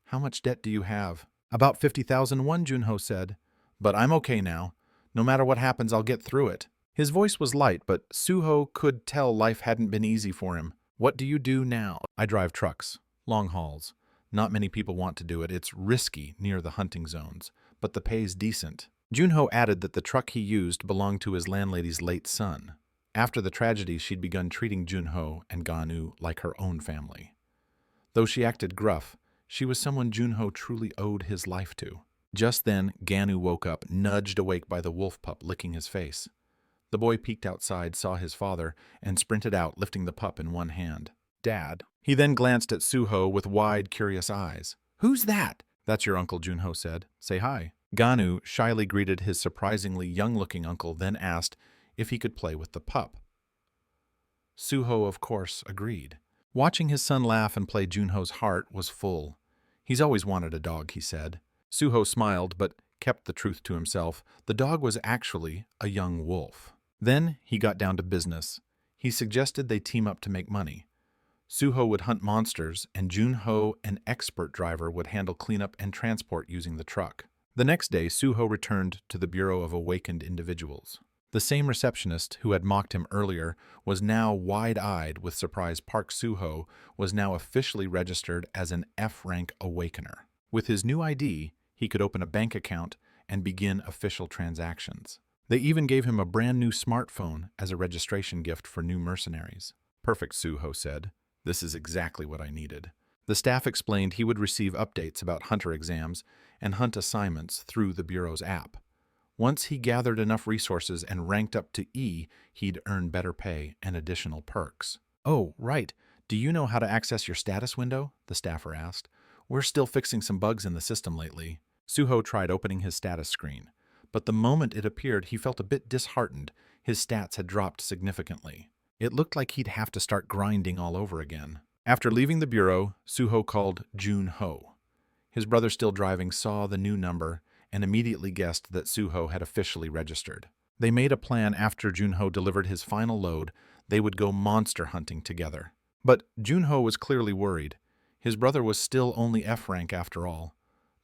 "How much debt do you have?" "About 50,000 won," Junho said. "But I'm okay now. No matter what happens, I'll get through it." His voice was light, but Suho could tell life hadn't been easy for him. "What do you do now?" "I drive trucks. Long hauls. Not many people want to do it. It's risky near the hunting zones, but the pay's decent." Junho added that the truck he used belonged to his landlady's late son. After the tragedy, she'd begun treating Junho and Ganu like her own family. Though she acted gruff, she was someone Junho truly owed his life to. Just then, Ganu woke up, nudged awake by the wolf pup licking his face. The boy peeked outside, saw his father, and sprinted out, lifting the pup in one hand. "Dad." He then glanced at Suho with wide, curious eyes. "Who's that?" "That's your uncle," Junho said. "Say hi." Ganu shyly greeted his surprisingly young-looking uncle, then asked, if he could play with the pup. Suho, of course, agreed. Watching his son laugh and play Junho's heart was full. He's always wanted a dog, he said. Suho smiled, but kept the truth to himself. The dog was actually a young wolf. Then he got down to business. He suggested they team up to make money. Suho would hunt monsters, and Junho, an expert driver, would handle cleanup and transport using the truck. The next day, Suho returned to the Bureau of Awakened Individuals. The same receptionist who had mocked him earlier was now wide-eyed with surprise. Park Suho was now officially registered as an F-Rank Awakener. With his new ID, he could open a bank account and begin official transactions. They even gave him a brand new smartphone as a registration gift for new mercenaries. Perfect, Suho said. This is exactly what I needed. The staff explained he would receive updates about hunter exams and hunt assignments through the Bureau's app. Once he gathered enough resources and ranked up to E, he'd earn better pay and additional perks. Oh, right. Do you know how to access your status window? The staffer asked. We're still fixing some bugs in the system lately. Suho tried opening his status screen, but the moment it appeared, he felt a bit disheartened. His stats had dropped significantly. It looked like he'd have to start grinding all over again. After leaving the bureau, Suho called Junho. His brother, still driving, saw the new number and immediately guessed that Suho had officially registered. They made a plan. After Junho delivered his final load, they would go monster hunting together. But Junho was clearly worried. His brother was still only F-Rank after all.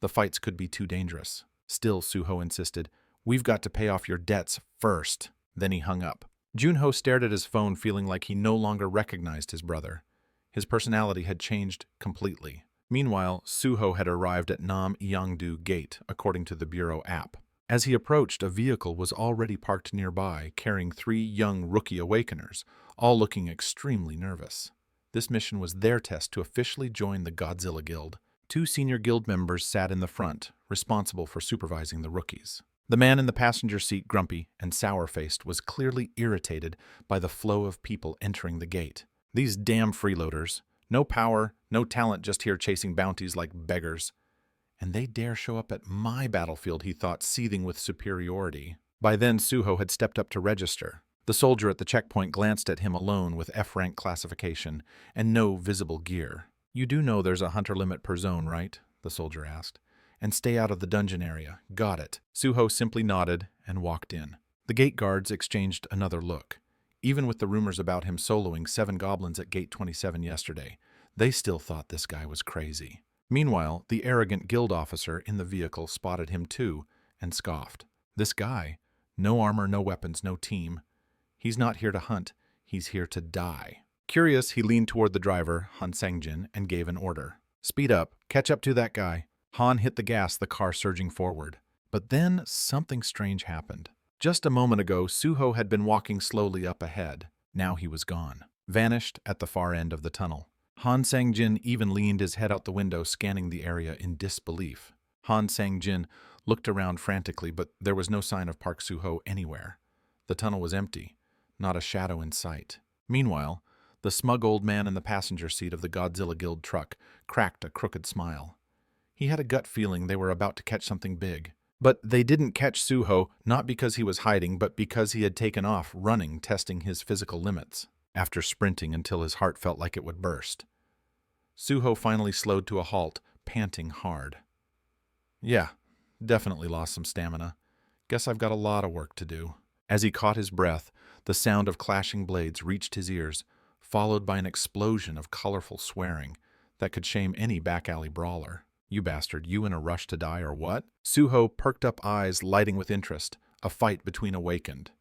The fights could be too dangerous. Still, Suho insisted, "We've got to pay off your debts first." Then he hung up. Junho stared at his phone, feeling like he no longer recognized his brother. His personality had changed completely. Meanwhile, Suho had arrived at Nam Yangdu Gate, according to the Bureau app. As he approached, a vehicle was already parked nearby, carrying 3 young rookie awakeners, all looking extremely nervous. This mission was their test to officially join the Godzilla Guild. 2 senior guild members sat in the front, responsible for supervising the rookies. The man in the passenger seat, grumpy and sour-faced, was clearly irritated by the flow of people entering the gate. These damn freeloaders. No power, no talent, just here chasing bounties like beggars. And they dare show up at my battlefield, he thought, seething with superiority. By then, Suho had stepped up to register. The soldier at the checkpoint glanced at him alone with F-Rank classification and no visible gear. You do know there's a hunter limit per zone, right? The soldier asked. And stay out of the dungeon area. Got it. Suho simply nodded and walked in. The gate guards exchanged another look. Even with the rumors about him soloing 7 goblins at Gate 27 yesterday, they still thought this guy was crazy. Meanwhile, the arrogant guild officer in the vehicle spotted him too and scoffed. This guy? No armor, no weapons, no team. He's not here to hunt. He's here to die. Curious, he leaned toward the driver, Han Sangjin, and gave an order. Speed up. Catch up to that guy. Han hit the gas, the car surging forward. But then something strange happened. Just a moment ago, Suho had been walking slowly up ahead. Now he was gone, vanished at the far end of the tunnel. Han Sangjin even leaned his head out the window, scanning the area in disbelief. Han Sangjin looked around frantically, but there was no sign of Park Suho anywhere. The tunnel was empty, not a shadow in sight. Meanwhile, the smug old man in the passenger seat of the Godzilla Guild truck cracked a crooked smile. He had a gut feeling they were about to catch something big. But they didn't catch Suho, not because he was hiding, but because he had taken off, running, testing his physical limits, after sprinting until his heart felt like it would burst. Suho finally slowed to a halt, panting hard. Yeah, definitely lost some stamina. Guess I've got a lot of work to do. As he caught his breath, the sound of clashing blades reached his ears, followed by an explosion of colorful swearing that could shame any back-alley brawler. You bastard, you in a rush to die or what? Suho perked up, eyes lighting with interest. A fight between awakened.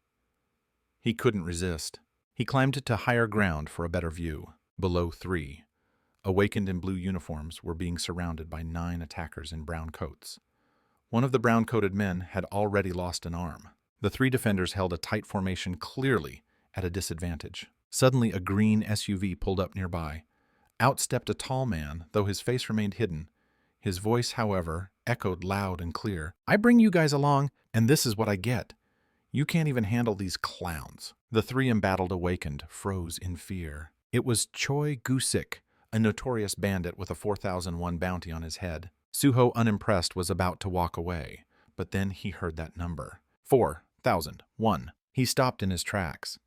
He couldn't resist. He climbed to higher ground for a better view. Below 3. Awakened in blue uniforms were being surrounded by 9 attackers in brown coats. One of the brown-coated men had already lost an arm. The 3 defenders held a tight formation, clearly at a disadvantage. Suddenly, a green SUV pulled up nearby. Out stepped a tall man, though his face remained hidden. His voice, however, echoed loud and clear. I bring you guys along, and this is what I get. You can't even handle these clowns. The 3 embattled awakened, froze in fear. It was Choi Gusik, a notorious bandit with a 4001 bounty on his head. Suho, unimpressed, was about to walk away, but then he heard that number. 4001. He stopped in his tracks.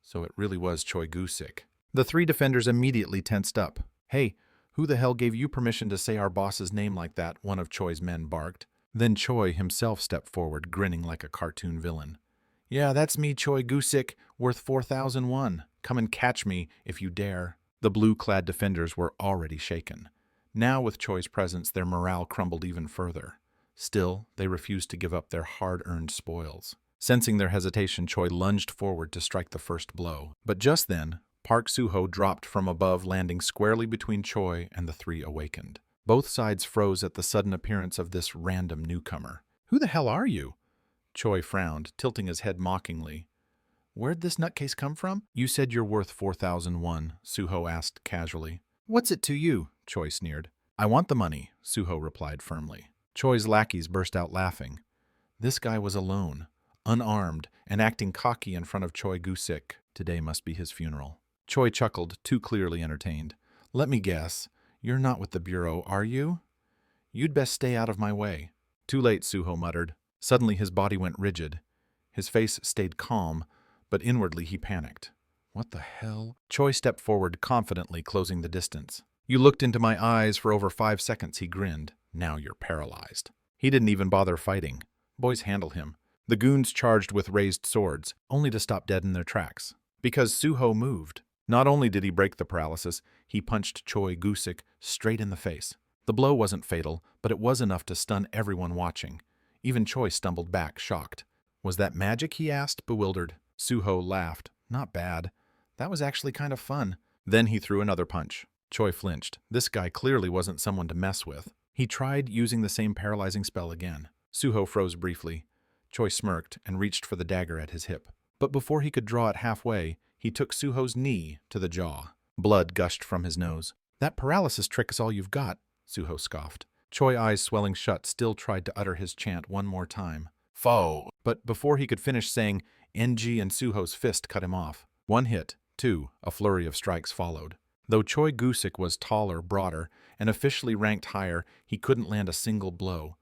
So it really was Choi Gusik. The three defenders immediately tensed up. "Hey, who the hell gave you permission to say our boss's name like that?" one of Choi's men barked. Then Choi himself stepped forward, grinning like a cartoon villain. "Yeah, that's me, Choi Gusik, worth 4,001. Come and catch me if you dare." The blue-clad defenders were already shaken. Now, with Choi's presence, their morale crumbled even further. Still, they refused to give up their hard-earned spoils. Sensing their hesitation, Choi lunged forward to strike the first blow. But just then, Park Soo-ho dropped from above, landing squarely between Choi and the three awakened. Both sides froze at the sudden appearance of this random newcomer. "Who the hell are you?" Choi frowned, tilting his head mockingly. "Where'd this nutcase come from?" "You said you're worth 4,001, Soo-ho asked casually. "What's it to you?" Choi sneered. "I want the money," Soo-ho replied firmly. Choi's lackeys burst out laughing. This guy was alone, unarmed, and acting cocky in front of Choi Gusik. Today must be his funeral. Choi chuckled, too clearly entertained. "Let me guess. You're not with the Bureau, are you? You'd best stay out of my way." "Too late," Soo-ho muttered. Suddenly his body went rigid. His face stayed calm, but inwardly he panicked. "What the hell?" Choi stepped forward confidently, closing the distance. "You looked into my eyes for over 5 seconds," he grinned. "Now you're paralyzed." He didn't even bother fighting. Boys handle him. The goons charged with raised swords, only to stop dead in their tracks. Because Soo-ho moved. Not only did he break the paralysis, he punched Choi Gusik straight in the face. The blow wasn't fatal, but it was enough to stun everyone watching. Even Choi stumbled back, shocked. "Was that magic?" he asked, bewildered. Soo-ho laughed. "Not bad. That was actually kind of fun." Then he threw another punch. Choi flinched. This guy clearly wasn't someone to mess with. He tried using the same paralyzing spell again. Soo-ho froze briefly. Choi smirked and reached for the dagger at his hip. But before he could draw it halfway, he took Soo-ho's knee to the jaw. Blood gushed from his nose. "That paralysis trick is all you've got," Soo-ho scoffed. Choi, eyes swelling shut, still tried to utter his chant one more time. "Foe!" But before he could finish saying NG, and Soo-ho's fist cut him off. One hit, two, a flurry of strikes followed. Though Choi Gusik was taller, broader, and officially ranked higher, he couldn't land a single blow.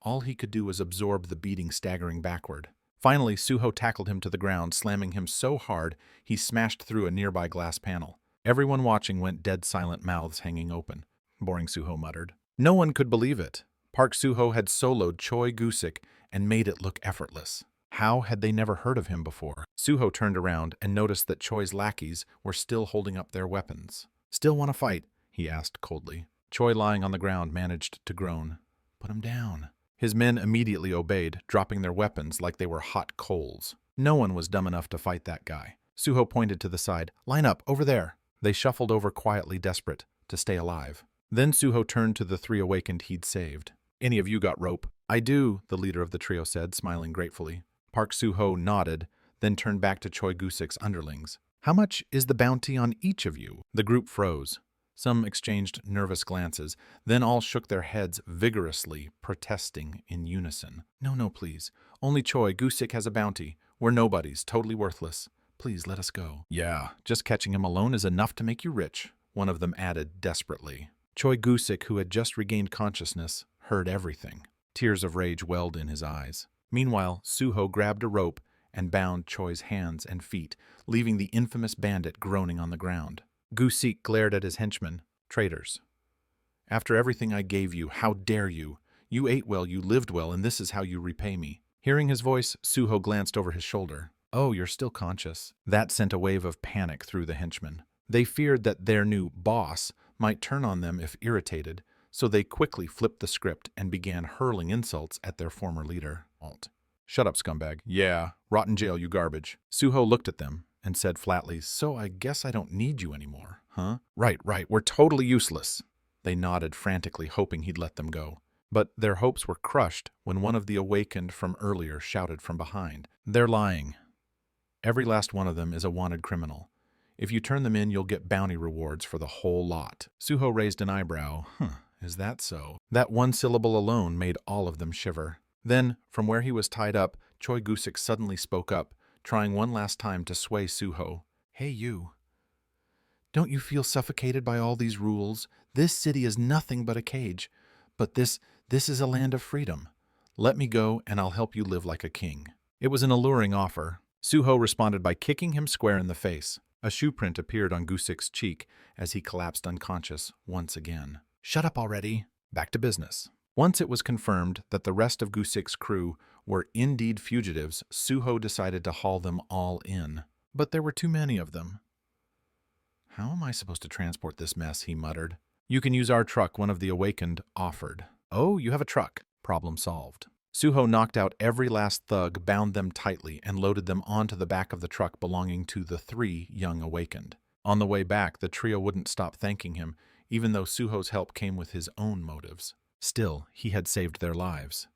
All he could do was absorb the beating, staggering backward. Finally, Soo-ho tackled him to the ground, slamming him so hard he smashed through a nearby glass panel. Everyone watching went dead silent, mouths hanging open. Boring, Soo-ho muttered. No one could believe it. Park Soo-ho had soloed Choi Gusik and made it look effortless. How had they never heard of him before? Soo-ho turned around and noticed that Choi's lackeys were still holding up their weapons. "Still want to fight?" he asked coldly. Choi, lying on the ground, managed to groan. "Put him down." His men immediately obeyed, dropping their weapons like they were hot coals. No one was dumb enough to fight that guy. Soo-ho pointed to the side. "Line up, over there." They shuffled over quietly, desperate to stay alive. Then Soo-ho turned to the three awakened he'd saved. "Any of you got rope?" "I do," the leader of the trio said, smiling gratefully. Park Soo-ho nodded, then turned back to Choi Gusik's underlings. "How much is the bounty on each of you?" The group froze. Some exchanged nervous glances, then all shook their heads vigorously, protesting in unison. No, please. Only Choi Gusik has a bounty. We're nobodies, totally worthless. Please let us go." "Yeah, just catching him alone is enough to make you rich," one of them added desperately. Choi Gusik, who had just regained consciousness, heard everything. Tears of rage welled in his eyes. Meanwhile, Soo-ho grabbed a rope and bound Choi's hands and feet, leaving the infamous bandit groaning on the ground. Gusik glared at his henchmen. "Traitors. After everything I gave you, how dare you? You ate well, you lived well, and this is how you repay me." Hearing his voice, Soo-ho glanced over his shoulder. "Oh, you're still conscious." That sent a wave of panic through the henchmen. They feared that their new boss might turn on them if irritated, so they quickly flipped the script and began hurling insults at their former leader. "Shut up, scumbag." "Yeah, rot in jail, you garbage." Soo-ho looked at them and said flatly, "So I guess I don't need you anymore, huh?" Right, we're totally useless." They nodded frantically, hoping he'd let them go. But their hopes were crushed when one of the awakened from earlier shouted from behind. "They're lying. Every last one of them is a wanted criminal. If you turn them in, you'll get bounty rewards for the whole lot." Soo-ho raised an eyebrow. Is that so? That one syllable alone made all of them shiver. Then, from where he was tied up, Choi Gusik suddenly spoke up, trying one last time to sway Soo-ho. "Hey, you. Don't you feel suffocated by all these rules? This city is nothing but a cage. But this is a land of freedom. Let me go, and I'll help you live like a king." It was an alluring offer. Suho responded by kicking him square in the face. A shoe print appeared on Gusik's cheek as he collapsed unconscious once again. Shut up already. Back to business. Once it was confirmed that the rest of Gusik's crew were indeed fugitives, Suho decided to haul them all in. But there were too many of them. How am I supposed to transport this mess, he muttered. You can use our truck, one of the awakened offered. Oh, you have a truck. Problem solved. Suho knocked out every last thug, bound them tightly, and loaded them onto the back of the truck belonging to the 3 young awakened. On the way back, the trio wouldn't stop thanking him, even though Suho's help came with his own motives. Still, he had saved their lives.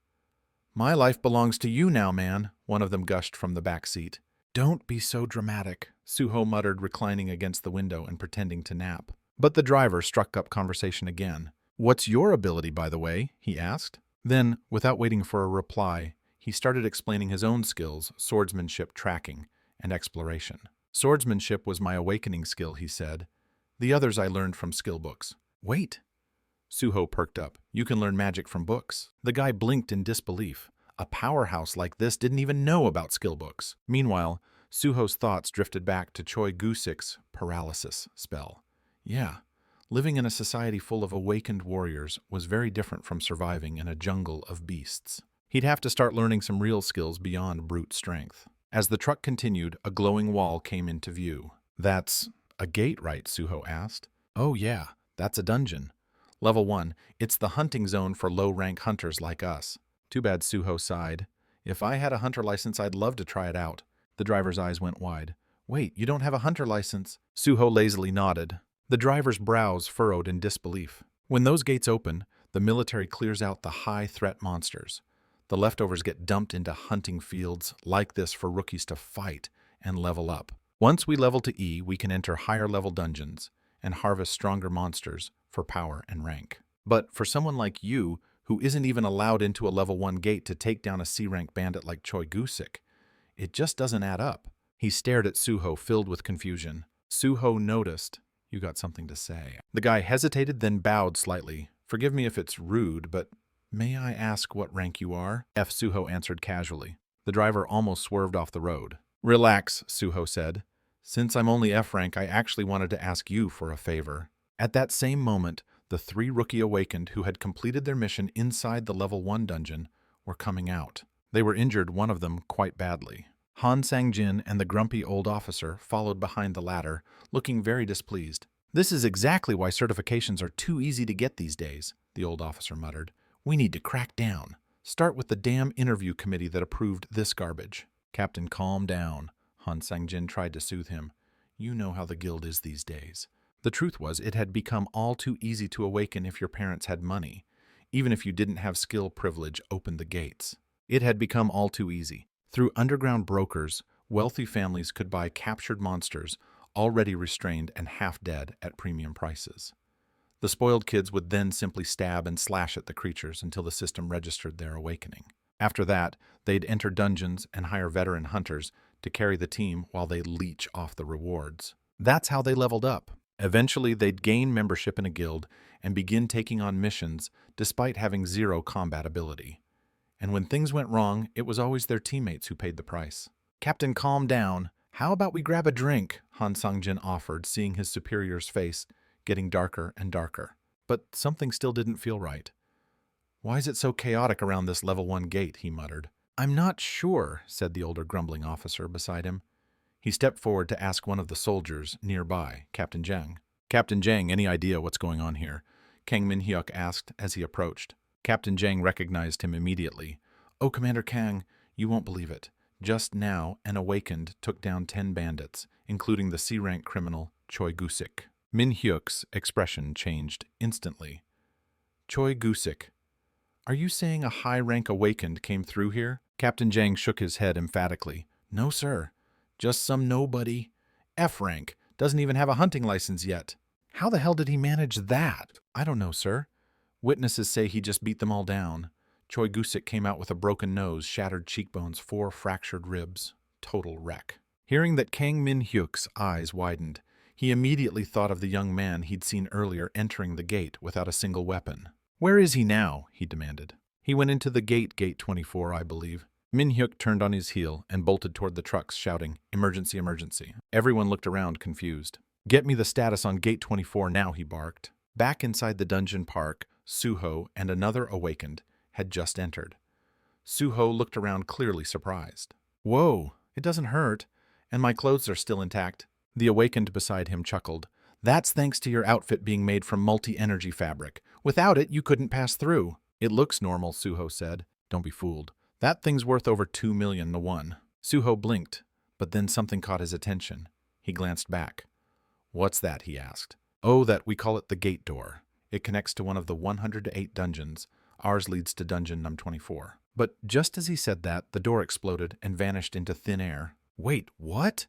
My life belongs to you now, man, one of them gushed from the back seat. Don't be so dramatic, Suho muttered, reclining against the window and pretending to nap. But the driver struck up conversation again. What's your ability, by the way? He asked. Then, without waiting for a reply, he started explaining his own skills, swordsmanship, tracking, and exploration. Swordsmanship was my awakening skill, he said. The others I learned from skill books. Wait. Suho perked up. You can learn magic from books. The guy blinked in disbelief. A powerhouse like this didn't even know about skill books. Meanwhile, Suho's thoughts drifted back to Choi Gusik's paralysis spell. Yeah. Living in a society full of awakened warriors was very different from surviving in a jungle of beasts. He'd have to start learning some real skills beyond brute strength. As the truck continued, a glowing wall came into view. That's a gate, right? Suho asked. Oh yeah, that's a dungeon. Level 1, it's the hunting zone for low-rank hunters like us. Too bad, Suho sighed. If I had a hunter license, I'd love to try it out. The driver's eyes went wide. Wait, you don't have a hunter license? Suho lazily nodded. The driver's brows furrowed in disbelief. When those gates open, the military clears out the high-threat monsters. The leftovers get dumped into hunting fields like this for rookies to fight and level up. Once we level to E, we can enter higher-level dungeons and harvest stronger monsters for power and rank. But for someone like you, who isn't even allowed into a level 1 gate to take down a C-rank bandit like Choi Gusik, it just doesn't add up. He stared at Suho, filled with confusion. Suho noticed. You got something to say. The guy hesitated, then bowed slightly. Forgive me if it's rude, but may I ask what rank you are? F. Suho answered casually. The driver almost swerved off the road. Relax, Suho said. Since I'm only F rank, I actually wanted to ask you for a favor. At that same moment, the 3 rookie awakened who had completed their mission inside the level 1 dungeon were coming out. They were injured, one of them quite badly. Han Sang-jin and the grumpy old officer followed behind the latter, looking very displeased. This is exactly why certifications are too easy to get these days, the old officer muttered. We need to crack down. Start with the damn interview committee that approved this garbage. Captain, calm down. Han Sang-jin tried to soothe him. You know how the guild is these days. The truth was, it had become all too easy to awaken if your parents had money. Even if you didn't have skill privilege, open the gates. It had become all too easy. Through underground brokers, wealthy families could buy captured monsters, already restrained and half dead, at premium prices. The spoiled kids would then simply stab and slash at the creatures until the system registered their awakening. After that, they'd enter dungeons and hire veteran hunters to carry the team while they leech off the rewards. That's how they leveled up. Eventually, they'd gain membership in a guild and begin taking on missions despite having 0 combat ability. And when things went wrong, it was always their teammates who paid the price. Captain, calm down. How about we grab a drink? Han Sang-jin offered, seeing his superior's face getting darker and darker. But something still didn't feel right. Why is it so chaotic around this level 1 gate? He muttered. I'm not sure, said the older grumbling officer beside him. He stepped forward to ask one of the soldiers nearby, Captain Jang. Captain Jang, any idea what's going on here? Kang Min-hyuk asked as he approached. Captain Jang recognized him immediately. Oh, Commander Kang, you won't believe it. Just now, an awakened took down 10 bandits, including the C-rank criminal Choi Gusik. Min-hyuk's expression changed instantly. Choi Gusik. Are you saying a high-rank awakened came through here? Captain Jang shook his head emphatically. No, sir. Just some nobody. F-rank. Doesn't even have a hunting license yet. How the hell did he manage that? I don't know, sir. Witnesses say he just beat them all down. Choi Gusik came out with a broken nose, shattered cheekbones, 4 fractured ribs. Total wreck. Hearing that, Kang Min-hyuk's eyes widened. He immediately thought of the young man he'd seen earlier entering the gate without a single weapon. Where is he now? He demanded. He went into the gate 24, I believe. Min-hyuk turned on his heel and bolted toward the trucks, shouting, "Emergency, emergency." Everyone looked around, confused. "Get me the status on Gate 24 now," he barked. Back inside the dungeon park, Suho and another awakened had just entered. Suho looked around, clearly surprised. "Whoa, it doesn't hurt, and my clothes are still intact." The awakened beside him chuckled. "That's thanks to your outfit being made from multi-energy fabric. Without it, you couldn't pass through." "It looks normal," Suho said. "Don't be fooled. That thing's worth over 2 million to 1. Suho blinked, but then something caught his attention. He glanced back. "What's that?" he asked. "Oh, that we call it the gate door. It connects to one of the 108 dungeons. Ours leads to dungeon num 24. But just as he said that, the door exploded and vanished into thin air. "Wait, what?"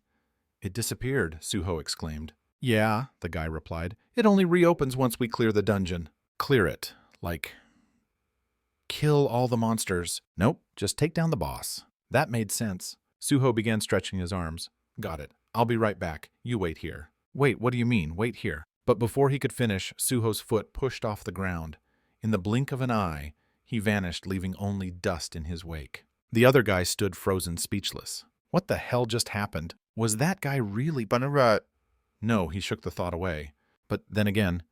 "It disappeared," Suho exclaimed. "Yeah," the guy replied. "It only reopens once we clear the dungeon." "Clear it? Like kill all the monsters?" "Nope, just take down the boss." That made sense. Suho began stretching his arms. "Got it. I'll be right back. You wait here." "Wait, what do you mean, wait here?" But before he could finish, Suho's foot pushed off the ground. In the blink of an eye, he vanished, leaving only dust in his wake. The other guy stood frozen, speechless. What the hell just happened? Was that guy really Banara? No, he shook the thought away. But then again,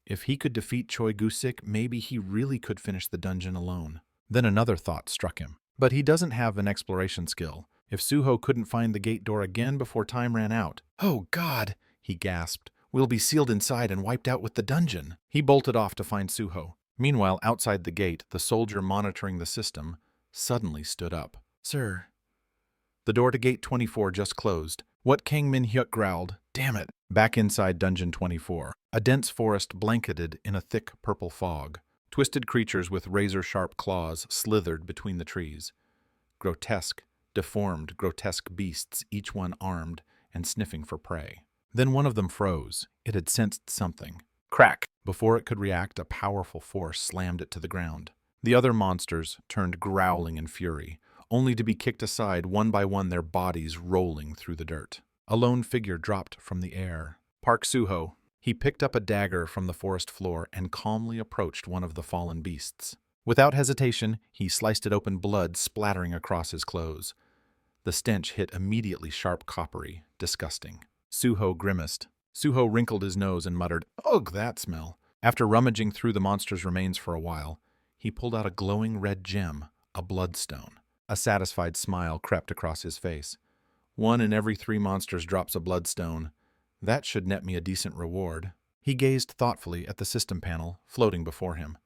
if he could defeat Choi Gusik, maybe he really could finish the dungeon alone. Then another thought struck him. But he doesn't have an exploration skill. If Suho couldn't find the gate door again before time ran out. "Oh, God," he gasped. "We'll be sealed inside and wiped out with the dungeon." He bolted off to find Suho. Meanwhile, outside the gate, the soldier monitoring the system suddenly stood up. "Sir." The door to Gate 24 just closed. What Kang Min-hyuk growled. "Damn it." Back inside Dungeon 24, a dense forest blanketed in a thick purple fog. Twisted creatures with razor-sharp claws slithered between the trees. Grotesque, deformed, grotesque beasts, each one armed and sniffing for prey. Then one of them froze. It had sensed something. Crack! Before it could react, a powerful force slammed it to the ground. The other monsters turned growling in fury, only to be kicked aside one by one, their bodies rolling through the dirt. A lone figure dropped from the air. Park Suho. He picked up a dagger from the forest floor and calmly approached one of the fallen beasts. Without hesitation, he sliced it open, blood splattering across his clothes. The stench hit immediately sharp, coppery, disgusting. Suho grimaced. Suho wrinkled his nose and muttered, "Ugh, that smell." After rummaging through the monster's remains for a while, he pulled out a glowing red gem, a bloodstone. A satisfied smile crept across his face. 1 in every 3 monsters drops a bloodstone. That should net me a decent reward. He gazed thoughtfully at the system panel floating before him.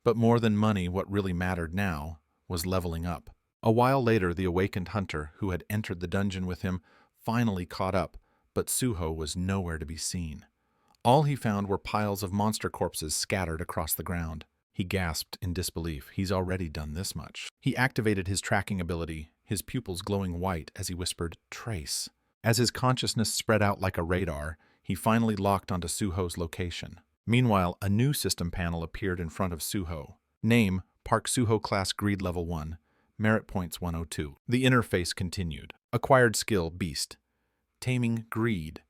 But more than money, what really mattered now was leveling up. A while later, the awakened hunter who had entered the dungeon with him finally caught up, but Suho was nowhere to be seen. All he found were piles of monster corpses scattered across the ground. He gasped in disbelief. He's already done this much. He activated his tracking ability, his pupils glowing white as he whispered, "Trace." As his consciousness spread out like a radar, he finally locked onto Suho's location. Meanwhile, a new system panel appeared in front of Suho. Name, Park Suho Class Greed Level 1. Merit Points 102. The interface continued. Acquired skill, Beast. Taming Greed.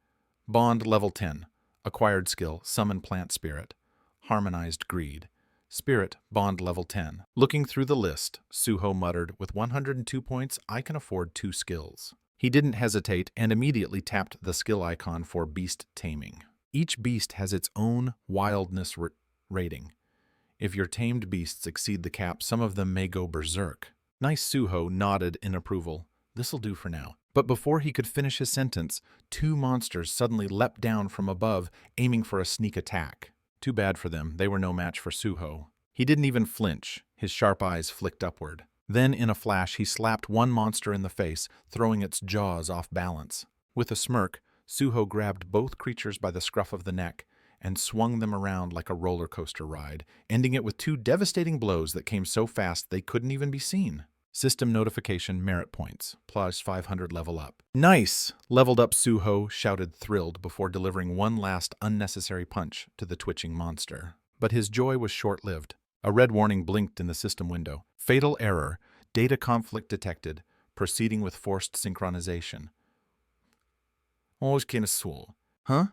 Bond Level 10. Acquired skill, Summon Plant Spirit. Harmonized Greed. Spirit, Bond Level 10. Looking through the list, Suho muttered, "With 102 points, I can afford 2 skills." He didn't hesitate and immediately tapped the skill icon for Beast Taming. Each beast has its own wildness rating. If your tamed beasts exceed the cap, some of them may go berserk. Nice. Suho nodded in approval. This'll do for now. But before he could finish his sentence, 2 monsters suddenly leapt down from above, aiming for a sneak attack. Too bad for them, they were no match for Suho. He didn't even flinch, his sharp eyes flicked upward. Then, in a flash, he slapped one monster in the face, throwing its jaws off balance. With a smirk, Suho grabbed both creatures by the scruff of the neck and swung them around like a roller coaster ride, ending it with 2 devastating blows that came so fast they couldn't even be seen. System notification, merit points, plus 500 level up. "Nice!" Leveled up Suho shouted, thrilled, before delivering one last unnecessary punch to the twitching monster. But his joy was short-lived. A red warning blinked in the system window. Fatal error. Data conflict detected. Proceeding with forced synchronization. Huh?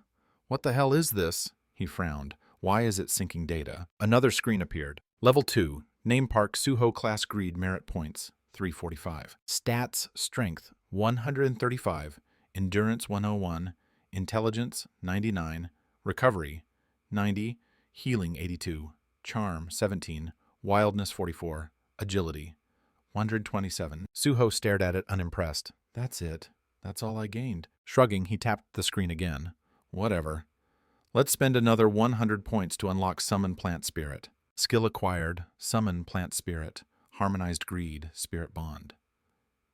What the hell is this? He frowned. Why is it syncing data? Another screen appeared. Level 2. Name Park Suho Class Greed Merit Points. 345. Stats Strength 135, Endurance 101, Intelligence 99, Recovery 90, Healing 82, Charm 17, Wildness 44, Agility 127. Suho stared at it unimpressed. That's it. That's all I gained. Shrugging, he tapped the screen again. Whatever. Let's spend another 100 points to unlock Summon Plant Spirit. Skill acquired, Summon Plant Spirit, Harmonized Greed, Spirit Bond.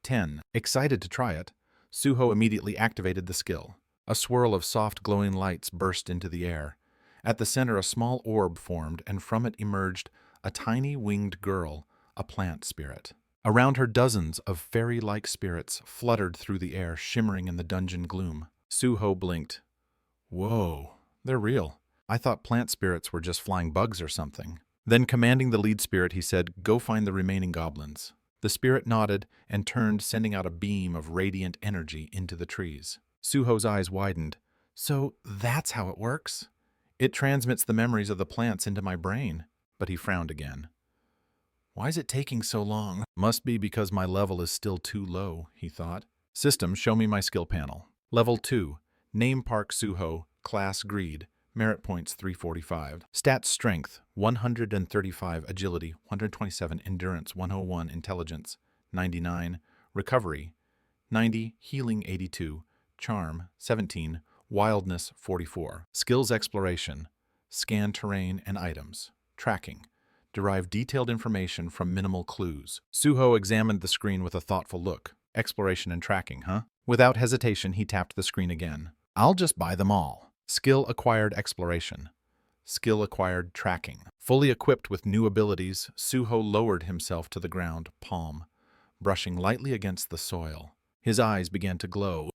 10. Excited to try it, Suho immediately activated the skill. A swirl of soft glowing lights burst into the air. At the center, a small orb formed, and from it emerged a tiny winged girl, a plant spirit. Around her, dozens of fairy-like spirits fluttered through the air, shimmering in the dungeon gloom. Suho blinked. Whoa, they're real. I thought plant spirits were just flying bugs or something. Then, commanding the lead spirit, he said, "Go find the remaining goblins." The spirit nodded and turned, sending out a beam of radiant energy into the trees. Suho's eyes widened. So that's how it works? It transmits the memories of the plants into my brain. But he frowned again. Why is it taking so long? Must be because my level is still too low, he thought. System, show me my skill panel. Level 2. Name Park Suho, Class Greed, Merit Points 345. Stats Strength 135, Agility 127, Endurance 101, Intelligence 99, Recovery 90, Healing 82, Charm 17, Wildness 44. Skills Exploration. Scan terrain and items. Tracking. Derive detailed information from minimal clues. Suho examined the screen with a thoughtful look. Exploration and tracking, huh? Without hesitation, he tapped the screen again. I'll just buy them all. Skill Acquired Exploration. Skill Acquired Tracking. Fully equipped with new abilities, Suho lowered himself to the ground, palm, brushing lightly against the soil. His eyes began to glow.